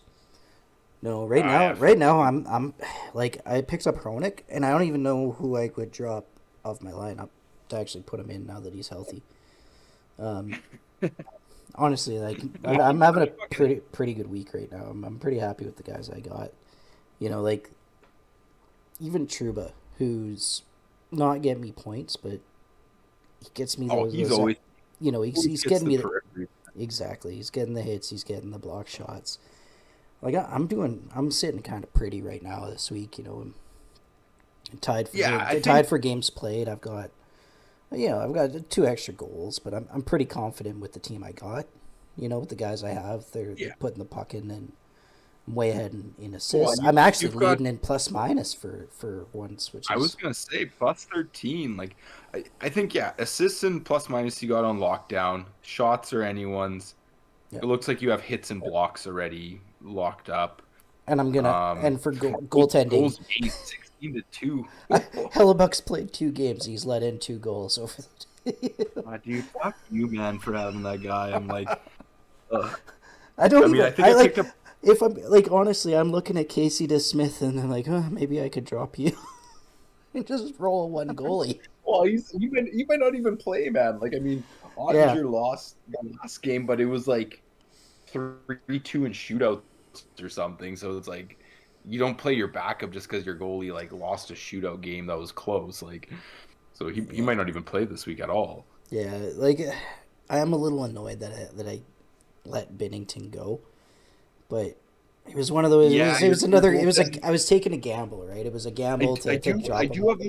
No, Yeah. right now I'm like I picked up Hronik and I don't even know who I would drop off my lineup to actually put him in now that he's healthy. Um, honestly, like I'm having a pretty good week right now. I'm pretty happy with the guys I got. Like even Truba, who's not getting me points, but he gets me Oh, those. he's always He's gets getting the me periphery. exactly. He's getting the hits. He's getting the block shots. Like I'm sitting kind of pretty right now this week. I'm Yeah, I think tied for games played. I've got 2 extra goals, but I'm pretty confident with the team I got. With the guys I have, they're yeah. putting the puck in and I'm way ahead in Well, assists. I'm actually you've got. leading in plus minus for once, which I was is gonna say plus 13. Like, I think yeah, assists and plus minus you got on lockdown. Shots are anyone's. yeah. It looks like you have hits and blocks already locked up. And I'm gonna Um, and for goals goaltending, made 16-2. Hellebuck's played 2 games. He's let in 2 goals over. Dude, fuck you, man, for having that guy. I'm like, ugh. I don't I mean, even. I think I I like picked up. if I'm like honestly, I'm looking at Casey DeSmith and I'm like, oh, maybe I could drop you and just roll one goalie. Well, you might not even play, man. Like, I mean, Yeah, Ottinger lost the last game, but it was like 3-2 in shootouts or something. So it's like you don't play your backup just because your goalie like lost a shootout game that was close. Like, so he yeah, might not even play this week at all. yeah. Like I am a little annoyed that I let Bennington go, but it was one of those. Yeah, It was your another. It was goaltending. I was taking a gamble, right? It was a gamble to I drop him. do have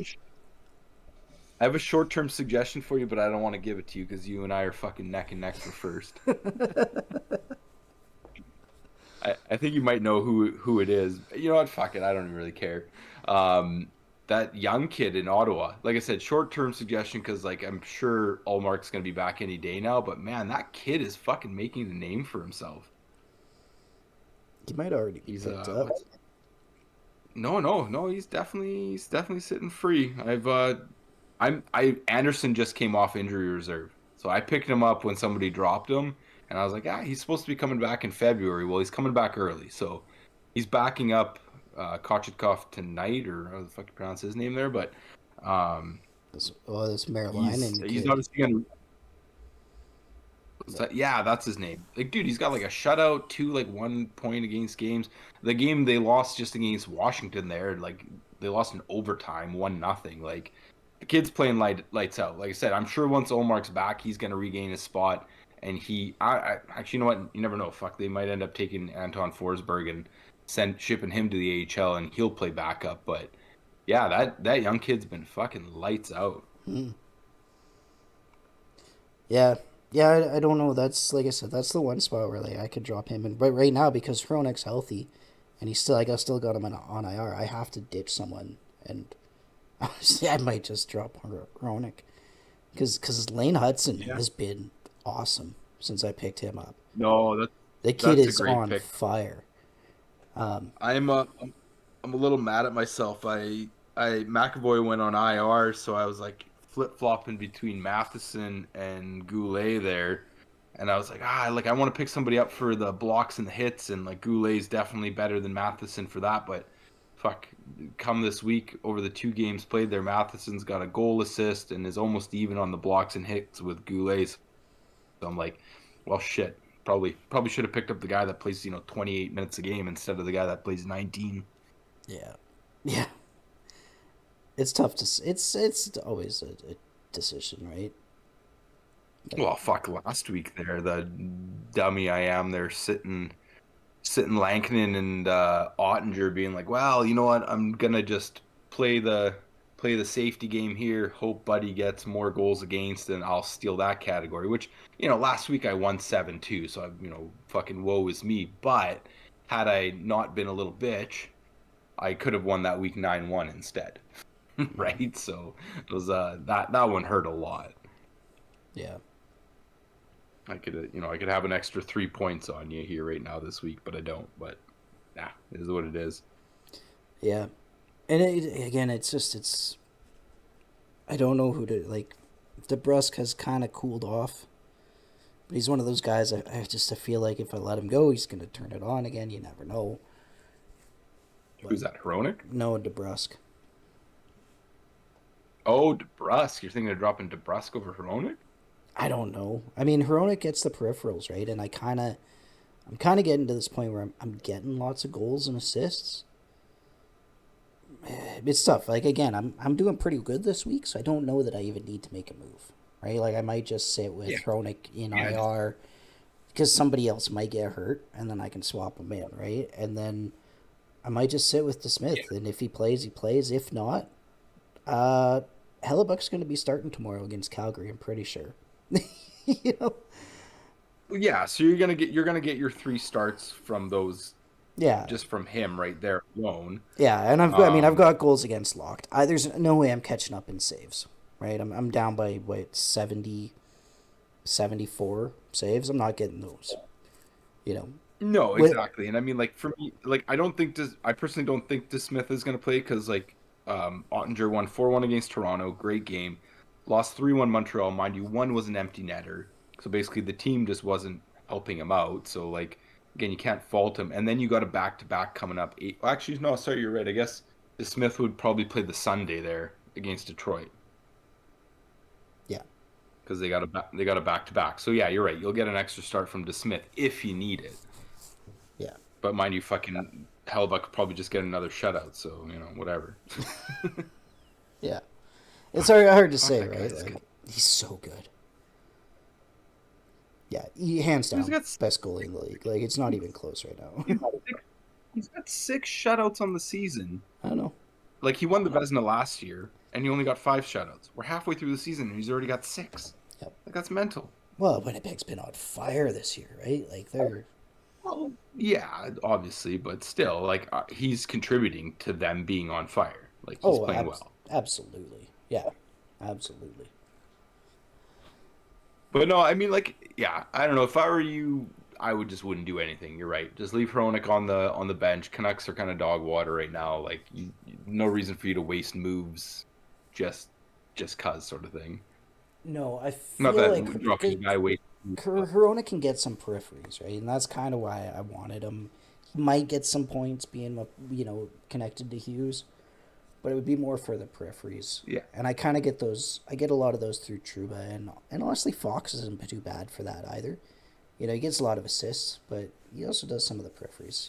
I have a short term suggestion for you, but I don't want to give it to you because you and I are fucking neck and neck for first. I think you might know who it is. You know what? Fuck it. I don't really care. Um, that young kid in Ottawa. Like I said, short term suggestion because like I'm sure Allmark's gonna be back any day now. But man, that kid is fucking making a name for himself. He might already be He's picked up. what's no. He's definitely sitting free. I Anderson just came off injury reserve, so I picked him up when somebody dropped him, and I was like, he's supposed to be coming back in February. Well, he's coming back early, so he's backing up Kochetkov tonight, or how the fuck you pronounce his name there, but um, This he's Marilyn he's kid. obviously gonna. Yeah, that's his name. Like, dude, he's got like a shutout, two like 1 point against games. The game they lost just against Washington there, like they lost in overtime, 1-0. Like the kid's playing lights out. Like I said, I'm sure once Olmark's back, he's gonna regain his spot. And I actually, you know what? You never know. Fuck, they might end up taking Anton Forsberg and shipping him to the AHL, and he'll play backup. But yeah, that young kid's been fucking lights out. Hmm. Yeah, yeah. I don't know. That's like I said. That's the one spot where like I could drop him in. But right now, because Hronek's healthy, and he's still, I still got him on IR. I have to ditch someone, and honestly, I might just drop Hronek because Lane Hudson Yeah. has been awesome since I picked him up. No, The kid that's a is great on pick. fire. Um, I'm a little mad at myself. I McAvoy went on IR, so I was like flip flopping between Matheson and Goulet there, and I was like, like I want to pick somebody up for the blocks and the hits, and like Goulet's definitely better than Matheson for that, but fuck, come this week over the 2 games played there, Matheson's got a goal assist and is almost even on the blocks and hits with Goulet. So I'm like, well, shit. Probably should have picked up the guy that plays 28 minutes a game instead of the guy that plays 19. yeah, yeah. It's tough to. It's always a decision, right? But Well, fuck, last week there, the dummy I am there sitting Lankinen and Ottinger being like, well, you know what? I'm gonna just play the play the safety game here. Hope Buddy gets more goals against, and I'll steal that category. Which last week I won 7-2, so fucking woe is me. But had I not been a little bitch, I could have won that week 9-1 instead, mm, right? So it was that one hurt a lot. yeah, I could have an extra 3 points on you here right now this week, but I don't. But nah, it is what it is. yeah. And again, it's just it's. I don't know who to like. DeBrusque has kind of cooled off, but he's one of those guys. I feel like if I let him go, he's gonna turn it on again. You never know. But Who's that? Hronik? no, DeBrusque. Oh, DeBrusque. You're thinking of dropping DeBrusque over Hronik? I don't know. I mean, Hronik gets the peripherals right, and I'm kind of getting to this point where I'm getting lots of goals and assists. It's tough. Like again, I'm doing pretty good this week, so I don't know that I even need to make a move, right? Like I might just sit Yeah. with Hronik in Yeah. Just IR because somebody else might get hurt, and then I can swap him in, right? And then I might just sit with yeah. DeSmith, and if he plays, he plays. If not, uh, Hellebuck's going to be starting tomorrow against Calgary. I'm pretty sure. you know? Yeah. So you're gonna get your 3 starts from those Yeah, just from him right there alone. yeah. And I've Um. got goals against locked. There's no way I'm catching up in saves, right? I'm down by what 74 saves. I'm not getting those. You know, No, with exactly. And I mean, like for me, like I personally don't think DeSmith is gonna play because like Ottinger won 4-1 against Toronto, great game. Lost 3-1 Montreal, mind you, one was an empty netter. So basically the team just wasn't helping him out. So like again, you can't fault him. And then you got a back to back coming up. Well, actually, no, sorry, you're right. I guess DeSmith would probably play the Sunday there against Detroit yeah, because they got a back to back. So yeah, you're right. You'll get an extra start from DeSmith if you need it. yeah, But mind you, fucking Hellbuck could probably just get another shutout. So whatever. yeah. It's hard to Fuck say, that right? guy's good. Like he's so good. Yeah, he hands He's down got best goalie in the league. Like it's not even close right he's now. got six, he's got 6 shutouts on the season. I don't know. Like he won the Vezina last year, and he only got 5 shutouts. We're halfway through the season, and he's already got 6. Yep. Like that's mental. Well, Winnipeg's been on fire this year, right? Like they're Well, yeah, obviously, but still, like he's contributing to them being on fire. Like he's oh, playing well. absolutely, yeah, absolutely. But no, I mean, like, yeah, I don't know. If I were you, I would just wouldn't do anything. You're right. Just leave Hronik on the bench. Canucks are kind of dog water right now. Like, no reason for you to waste moves, just cause sort of thing. No, I Not feel like that dropping a guy waste moves, but Corona can get some peripheries, right? And that's kind of why I wanted him. might get some points being, connected to Hughes, but it would be more for the peripheries. Yeah. And I kind of get those. I get a lot of those through Truba, and honestly, Fox isn't too bad for that either. He gets a lot of assists, but he also does some of the peripheries.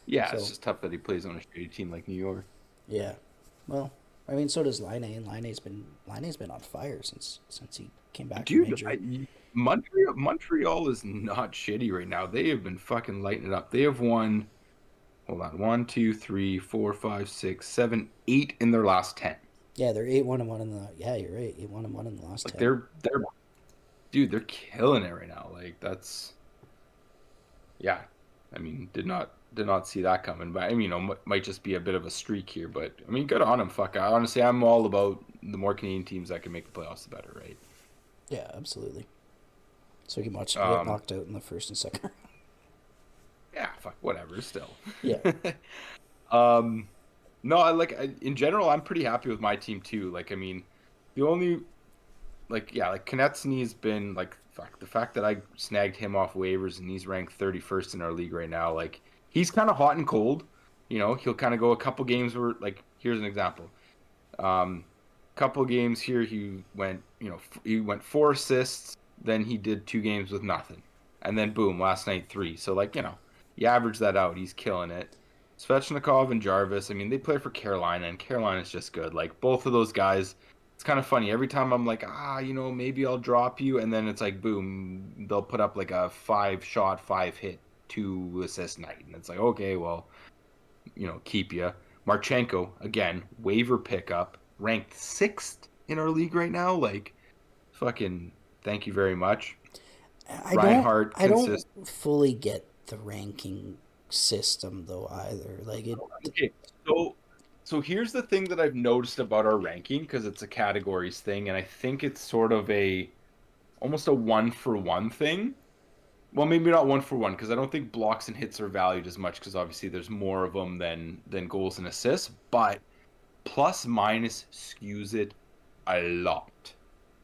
Yeah, it's So just tough that he plays on a shitty team like New York. yeah, well, I mean, so does Line, and Line's been on fire since he came back from Dude, injury. Montreal is not shitty right now. They have been fucking lighting it up. They have won, hold on, one, two, three, four, five, six, seven, 8 in their last 10. Yeah, they're 8-1-1 in the. Yeah, you're right. 8-1-1 in the last Like 10. they're dude, they're killing it right now. Like that's yeah. I mean, did not see that coming. But I mean, might just be a bit of a streak here. But I mean, good on him. Fuck, honestly, I'm all about the more Canadian teams that can make the playoffs, the better, right? Yeah, absolutely. So you can watch them get Um, knocked out in the first and second round. yeah, fuck, whatever. Still, Yeah. um, no, in general, I'm pretty happy with my team too. Like, I mean, the only yeah, like Konechny's been like fuck the fact that I snagged him off waivers and he's ranked 31st in our league right now. Like he's kind of hot and cold. He'll kind of go a couple games where like here's an example. Um, couple games here he went 4 assists, then he did 2 games with nothing, and then boom, last night 3. So like you average that out, he's killing it. Svechnikov and Jarvis, I mean they play for Carolina, and Carolina's just good. Like both of those guys, it's kind of funny. Every time I'm like, maybe I'll drop you, and then it's like boom, they'll put up like a 5 shot, 5 hit, 2 assist night, and it's like okay, well, keep you. Marchenko, again, waiver pickup, ranked 6th in our league right now. Like, fucking, thank you very much. I don't Reinhardt, I don't consist. fully get the ranking system though either. Like it. Okay, so here's the thing that I've noticed about our ranking because it's a categories thing, and I think it's sort of almost a one for one thing. Well, maybe not one for one because I don't think blocks and hits are valued as much because obviously there's more of them than goals and assists, but plus minus skews it a lot.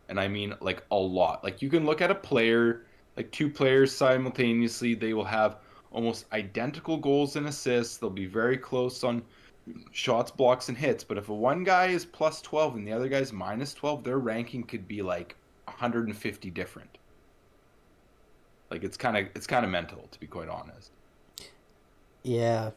And I mean like a lot. Like you can look at a player, like two players simultaneously, they will have almost identical goals and assists. They'll be very close on shots, blocks, and hits. But if one guy is plus 12 and the other guy's minus 12, their ranking could be like 150 different. Like it's kind of mental to be quite honest. Yeah,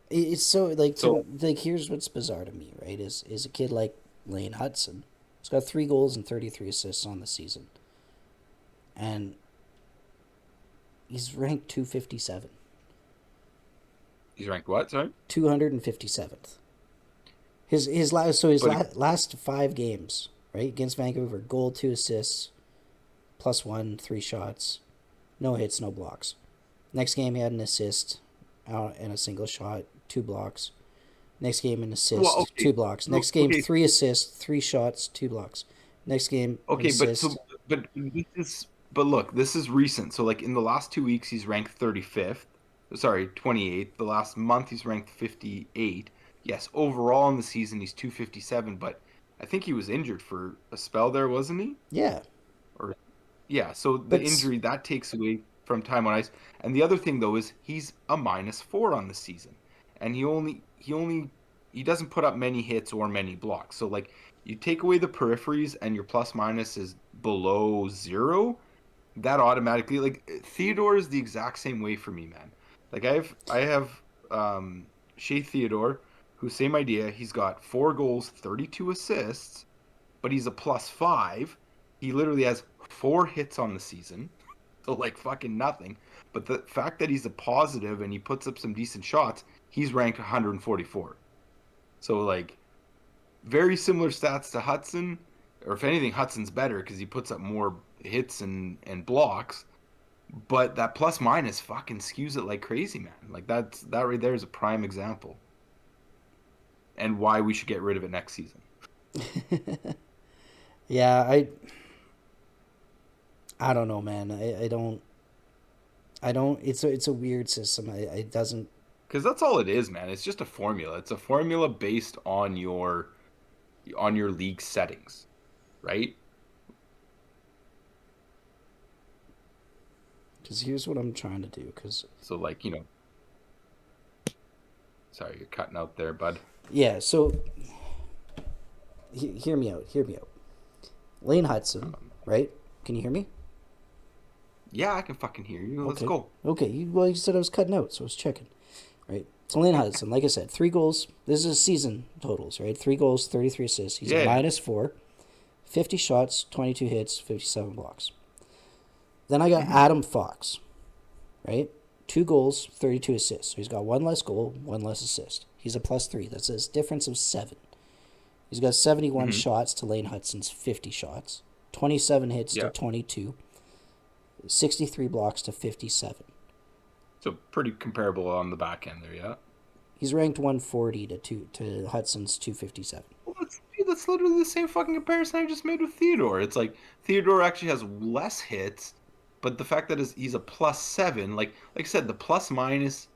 it's so like So here's what's bizarre to me, right? Is a kid like Lane Hudson. He's got 3 goals and 33 assists on the season, and he's ranked 257. he's ranked what? Sorry, 257th. His last so his but last 5 games, right, against Vancouver, goal, 2 assists, +1, 3 shots, no hits, no blocks. Next game he had an assist out and a single shot, 2 blocks. Next game an well, assist, okay, 2 blocks. Next game okay, 3 assists, 3 shots, 2 blocks. Next game an okay, assist. but look, this is recent. So like in the last 2 weeks, he's ranked 35th. Sorry, 28th. The last month, he's ranked 58. Yes, overall in the season, he's 257. But I think he was injured for a spell there, wasn't he? Yeah, Or yeah. So the but injury that takes away from time on ice. And the other thing though is he's a -4 on the season, and he doesn't put up many hits or many blocks. So like you take away the peripheries and your plus minus is below 0, that automatically like Theodore is the exact same way for me, man. Like I have Shea Theodore, who same idea. He's got 4 goals, 32 assists, but he's a +5. He literally has 4 hits on the season, so like fucking nothing. But the fact that he's a positive and he puts up some decent shots, he's ranked 144. So like very similar stats to Hudson, or if anything, Hudson's better because he puts up more hits and blocks. But that plus minus fucking skews it like crazy, man. Like that right there is a prime example, and why we should get rid of it next season. yeah, I don't know, man. I don't. It's a weird system. It doesn't. Because that's all it is, man. It's just a formula. It's a formula based on your league settings, right? Because here's what I'm trying to do. Because So like, sorry, you're cutting out there, bud. yeah, so hear me out. Hear me out. Lane Hudson, Um, right? Can you hear me? yeah, I can fucking hear you. Let's Okay. go. Okay. Well, you said I was cutting out, so I was checking. Right. So Lane Hudson, like I said, 3 goals. This is season totals, right? 3 goals, 33 assists. He's a Yeah, yeah. -4, 50 shots, 22 hits, 57 blocks. Then I got Hmm. Adam Fox, right? 2 goals, 32 assists. So he's got one less goal, one less assist. He's a +3. That's a difference of 7. He's got 71 Hmm. shots to Lane Hudson's 50 shots, 27 hits to Yeah. 22, 63 blocks to 57. So pretty comparable on the back end there, yeah. He's ranked 140 to Hudson's 257. Well, that's literally the same fucking comparison I just made with Theodore. It's like Theodore actually has less hits, but the fact that he's a +7, like I said, the plus minus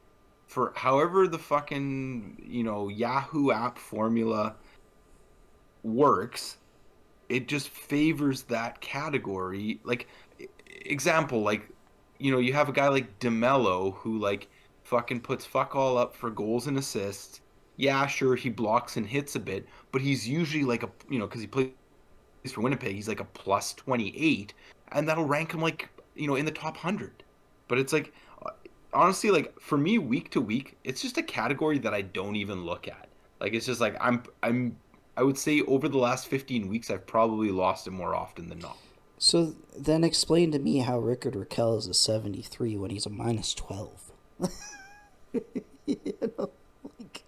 for however the fucking Yahoo app formula works, it just favors that category. Like example, like you have a guy like DeMello who like fucking puts fuck all up for goals and assists. Yeah, sure, he blocks and hits a bit, but he's usually like because he plays for Winnipeg, he's like a +28, and that'll rank him like in the top 100. But it's like honestly, like for me, week to week, it's just a category that I don't even look at. Like it's just like I would say over the last 15 weeks, I've probably lost it more often than not. So then explain to me how Rickard Raquel is a 73 when he's a -12. You know, like,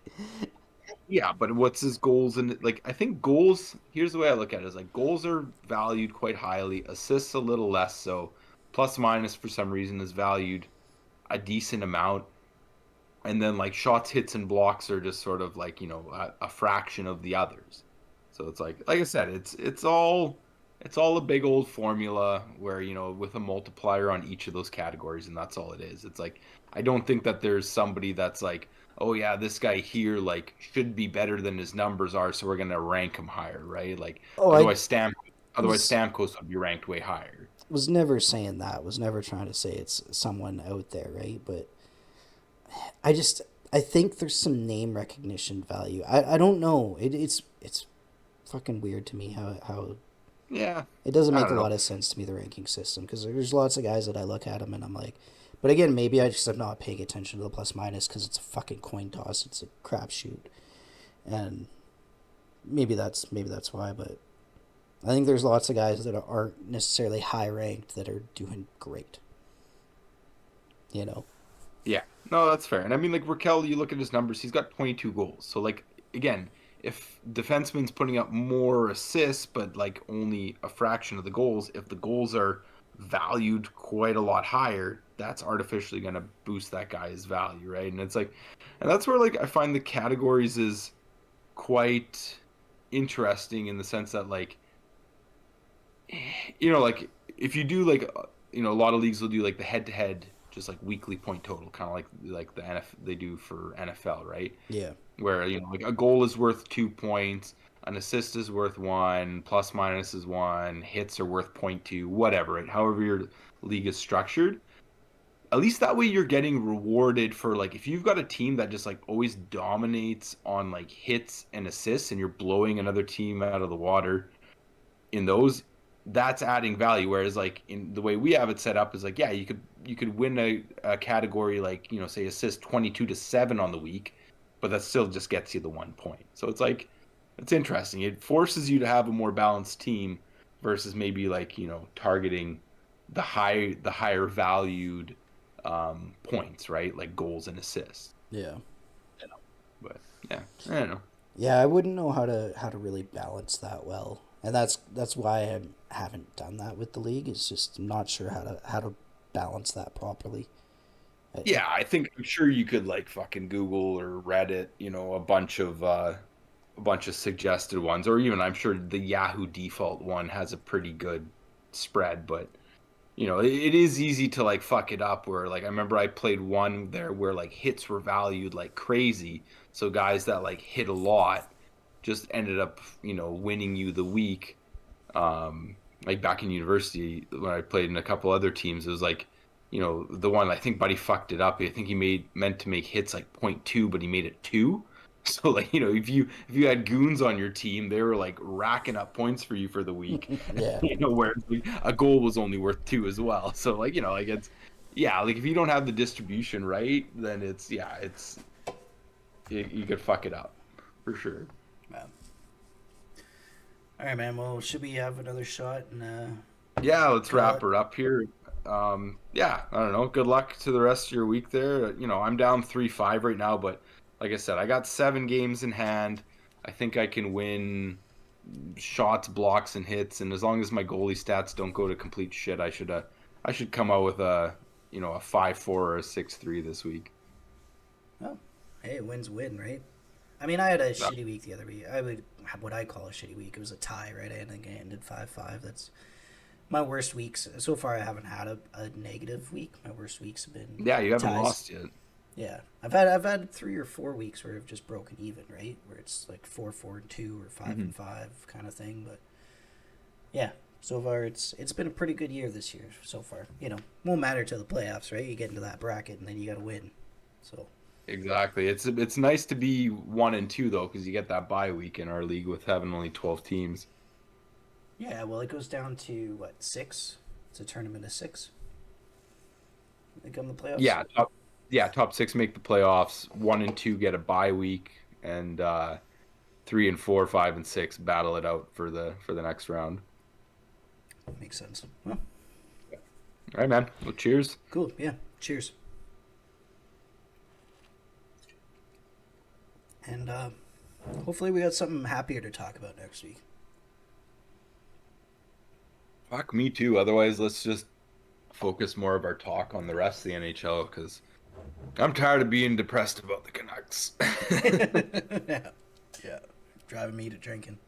Yeah, but what's his goals? And like, I think goals, here's the way I look at it is like goals are valued quite highly, assists a little less so. Plus minus for some reason is valued a decent amount. And then like shots, hits, and blocks are just sort of like, a fraction of the others. So it's like I said, it's all a big old formula where, with a multiplier on each of those categories, and that's all it is. It's like I don't think that there's somebody that's like, oh yeah, this guy here like should be better than his numbers are, so we're gonna rank him higher, right? Like oh, I otherwise was Stamkos would be ranked way higher. was never saying that. Was never trying to say it's someone out there, right? But I just I think there's some name recognition value. I don't know. It's fucking weird to me how Yeah, it doesn't I make a don't know. lot of sense to me, the ranking system, because there's lots of guys that I look at them and I'm like, but again, maybe I just am not paying attention to the plus minus because it's a fucking coin toss. It's a crapshoot, and maybe that's why. But I think there's lots of guys that aren't necessarily high ranked that are doing great. You know. Yeah, no, that's fair. And I mean, like Raquel, you look at his numbers; he's got 22 goals. So, like, again, if defenseman's putting up more assists, but like only a fraction of the goals, if the goals are valued quite a lot higher, that's artificially going to boost that guy's value, right? And it's like, and that's where like I find the categories is quite interesting in the sense that like like if you do like a lot of leagues will do like the head to head, just like weekly point total, kind of like the NFL they do for NFL, right? Yeah. Where like a goal is worth 2 points, an assist is worth one, plus minus is one, hits are worth point two, whatever, right? However your league is structured. At least that way you're getting rewarded for like if you've got a team that just like always dominates on like hits and assists and you're blowing another team out of the water in those, that's adding value. Whereas like in the way we have it set up is like, yeah, you could win a category like, say assist 22-7 on the week, but that still just gets you the 1 point. So it's like it's interesting. It forces you to have a more balanced team versus maybe like, targeting the higher valued points, right? Like goals and assists. Yeah. But yeah, I don't know. Yeah, I wouldn't know how to really balance that well, and that's why I haven't done that with the league. It's just I'm not sure how to balance that properly. Yeah, I'm sure you could like fucking Google or Reddit, a bunch of suggested ones, or even I'm sure the Yahoo default one has a pretty good spread, but it is easy to like fuck it up where like I remember I played one there where like hits were valued like crazy. So guys that like hit a lot just ended up, winning you the week. Like back in university when I played in a couple other teams, it was like the one I think Buddy fucked it up. I think he meant to make hits like point 0.2, but he made it 2. So like, if you had goons on your team, they were like racking up points for you for the week. Yeah. Where like, a goal was only worth 2 as well. So like, like it's yeah, like if you don't have the distribution right, then you could fuck it up for sure. Wow. All right, man. Well, should we have another shot and Yeah, let's call wrap it? her up here. Yeah, I don't know. Good luck to the rest of your week there. I'm down 3-5 right now, but like I said, I got 7 games in hand. I think I can win shots, blocks, and hits, and as long as my goalie stats don't go to complete shit, I should come out with a 5-4 or a 6-3 this week. Oh, hey, wins win, right? I mean, I had a Uh, shitty week the other week. I would what I call a shitty week. It was a tie, right? I think I ended 5-5. That's my worst weeks so far. I haven't had a negative week. My worst weeks have been Yeah, you haven't ties. lost yet. Yeah, I've had 3 or 4 weeks where I've just broken even, right? Where it's like 4-4-2 or five Hmm. and five kind of thing. But yeah, so far it's been a pretty good year this year so far. Won't matter till the playoffs, right? You get into that bracket and then you got to win. So Exactly. It's nice to be 1-2 though, because you get that bye week in our league with having only 12 teams. yeah, well, it goes down to what, 6? It's a tournament of 6. They come the playoffs. Yeah, top 6 make the playoffs. 1-2 get a bye week, and 3 and 4, 5 and 6 battle it out for the next round. Makes sense. Well, All right, man. Well, cheers. cool. Yeah. Cheers. And hopefully we got something happier to talk about next week. Fuck me too. Otherwise, let's just focus more of our talk on the rest of the NHL because I'm tired of being depressed about the Canucks. Yeah. Yeah. Driving me to drinking.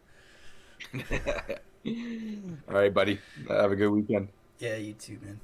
All right, buddy. Have a good weekend. Yeah, you too, man.